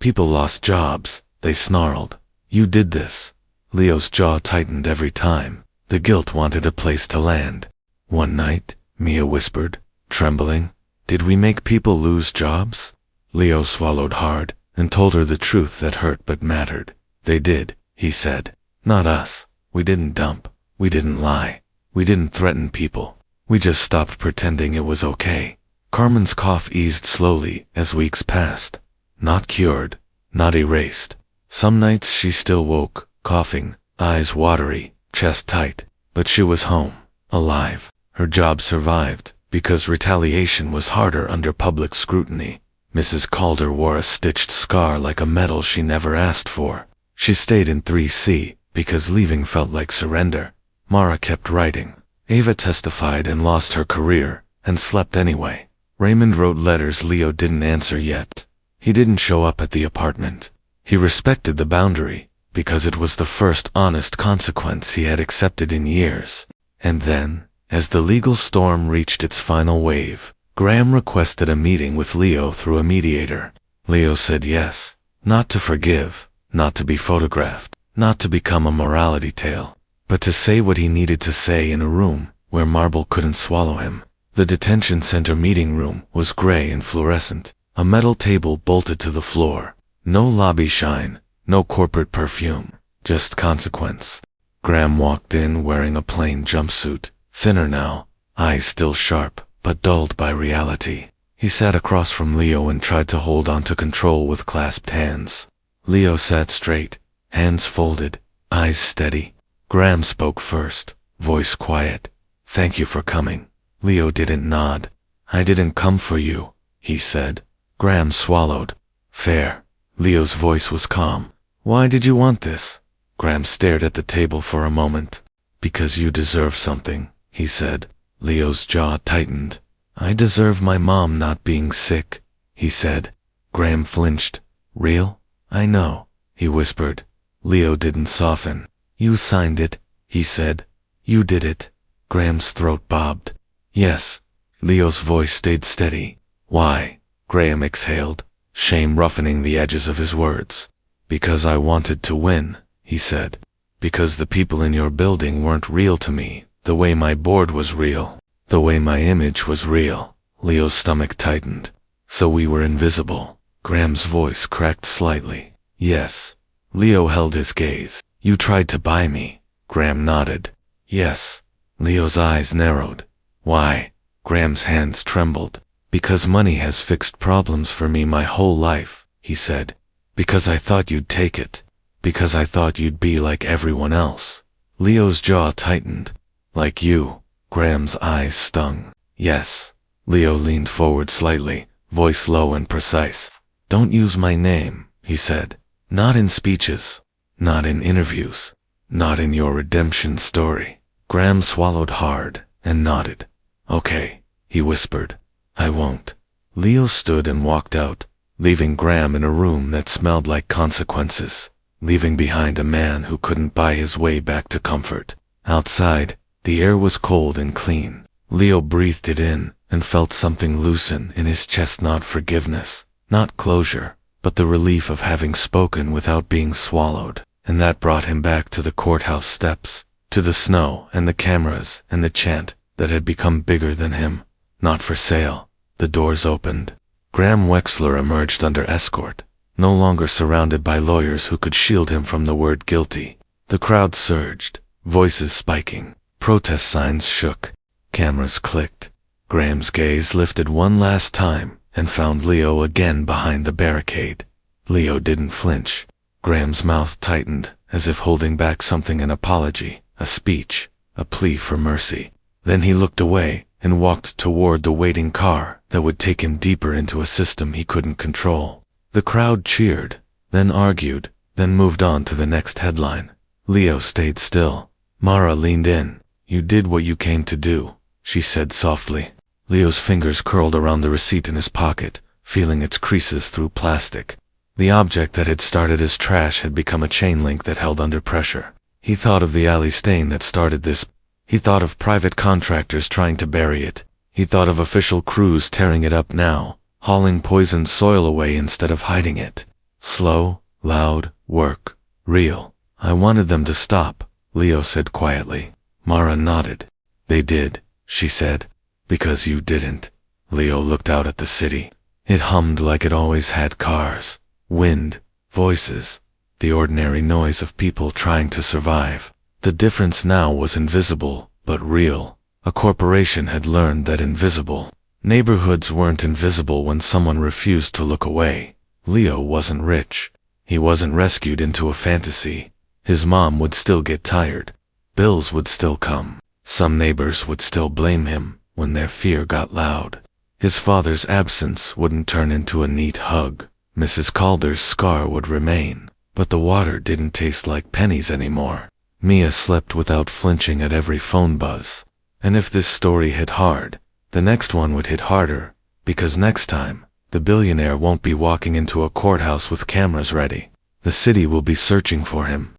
People lost jobs. They snarled. "You did this." Leo's jaw tightened every time. The guilt wanted a place to land. "One night," Mia whispered, trembling, "did we make people lose jobs?" Leo swallowed hard and told her the truth that hurt but mattered. "They did," he said. "Not us. We didn't dump. We didn't lie. We didn't threaten people. We just stopped pretending it was okay." Carmen's cough eased slowly as weeks passed. Not cured, not erased. Some nights she still woke, coughing, eyes watery, chest tight, but she was home, alive. Her job survived, because retaliation was harder under public scrutiny. Mrs. Calder wore a stitched scar like a medal she never asked for. She stayed in 3C, because leaving felt like surrender. Mara kept writing. Ava testified and lost her career, and slept anyway. Raymond wrote letters Leo didn't answer yet. He didn't show up at the apartment. He respected the boundary, because it was the first honest consequence he had accepted in years. And then, as the legal storm reached its final wave, Graham requested a meeting with Leo through a mediator. Leo said yes, not to forgive, not to be photographed, not to become a morality tale, but to say what he needed to say in a room where marble couldn't swallow him. The detention center meeting room was gray and fluorescent, a metal table bolted to the floor. No lobby shine, no corporate perfume, just consequence. Graham walked in wearing a plain jumpsuit, thinner now, eyes still sharp, but dulled by reality. He sat across from Leo and tried to hold on to control with clasped hands. Leo sat straight, hands folded, eyes steady. Graham spoke first, voice quiet. "Thank you for coming." Leo didn't nod. "I didn't come for you," he said. Graham swallowed. "Fair." Leo's voice was calm. "Why did you want this?" Graham stared at the table for a moment. "Because you deserve something," he said. Leo's jaw tightened. "I deserve my mom not being sick," he said. Graham flinched. "Real?" "I know," he whispered. Leo didn't soften. "You signed it," he said. "You did it." Graham's throat bobbed. "Yes." Leo's voice stayed steady. Why? Graham exhaled, shame roughening the edges of his words. Because I wanted to win, he said. Because the people in your building weren't real to me, the way my board was real, the way my image was real. Leo's stomach tightened. So we were invisible. Graham's voice cracked slightly. Yes. Leo held his gaze. You tried to buy me. Graham nodded. Yes. Leo's eyes narrowed. Why? Graham's hands trembled. Because money has fixed problems for me my whole life, he said. Because I thought you'd take it. Because I thought you'd be like everyone else. Leo's jaw tightened. Like you. Graham's eyes stung. Yes. Leo leaned forward slightly, voice low and precise. Don't use my name, he said. Not in speeches. Not in interviews. Not in your redemption story. Graham swallowed hard and nodded. Okay, he whispered. I won't. Leo stood and walked out, leaving Graham in a room that smelled like consequences, leaving behind a man who couldn't buy his way back to comfort. Outside, the air was cold and clean. Leo breathed it in and felt something loosen in his chest. Not forgiveness, not closure, but the relief of having spoken without being swallowed. And that brought him back to the courthouse steps, to the snow and the cameras and the chant that had become bigger than him. Not for sale. The doors opened. Graham Wexler emerged under escort, no longer surrounded by lawyers who could shield him from the word guilty. The crowd surged, voices spiking, protest signs shook, cameras clicked. Graham's gaze lifted one last time and found Leo again behind the barricade. Leo didn't flinch. Graham's mouth tightened, as if holding back something, an apology, a speech, a plea for mercy. Then he looked away and walked toward the waiting car that would take him deeper into a system he couldn't control. The crowd cheered, then argued, then moved on to the next headline. Leo stayed still. Mara leaned in. You did what you came to do, she said softly. Leo's fingers curled around the receipt in his pocket, feeling its creases through plastic. The object that had started as trash had become a chain link that held under pressure. He thought of the alley stain that started this. He thought of private contractors trying to bury it. He thought of official crews tearing it up now, hauling poisoned soil away instead of hiding it. Slow, loud, work, real. I wanted them to stop, Leo said quietly. Mara nodded. They did, she said. Because you didn't. Leo looked out at the city. It hummed like it always had: cars, wind, voices, the ordinary noise of people trying to survive. The difference now was invisible, but real. A corporation had learned that invisible neighborhoods weren't invisible when someone refused to look away. Leo wasn't rich. He wasn't rescued into a fantasy. His mom would still get tired. Bills would still come. Some neighbors would still blame him when their fear got loud. His father's absence wouldn't turn into a neat hug. Mrs. Calder's scar would remain, but the water didn't taste like pennies anymore. Mia slept without flinching at every phone buzz. And if this story hit hard, the next one would hit harder, because next time, the billionaire won't be walking into a courthouse with cameras ready. The city will be searching for him.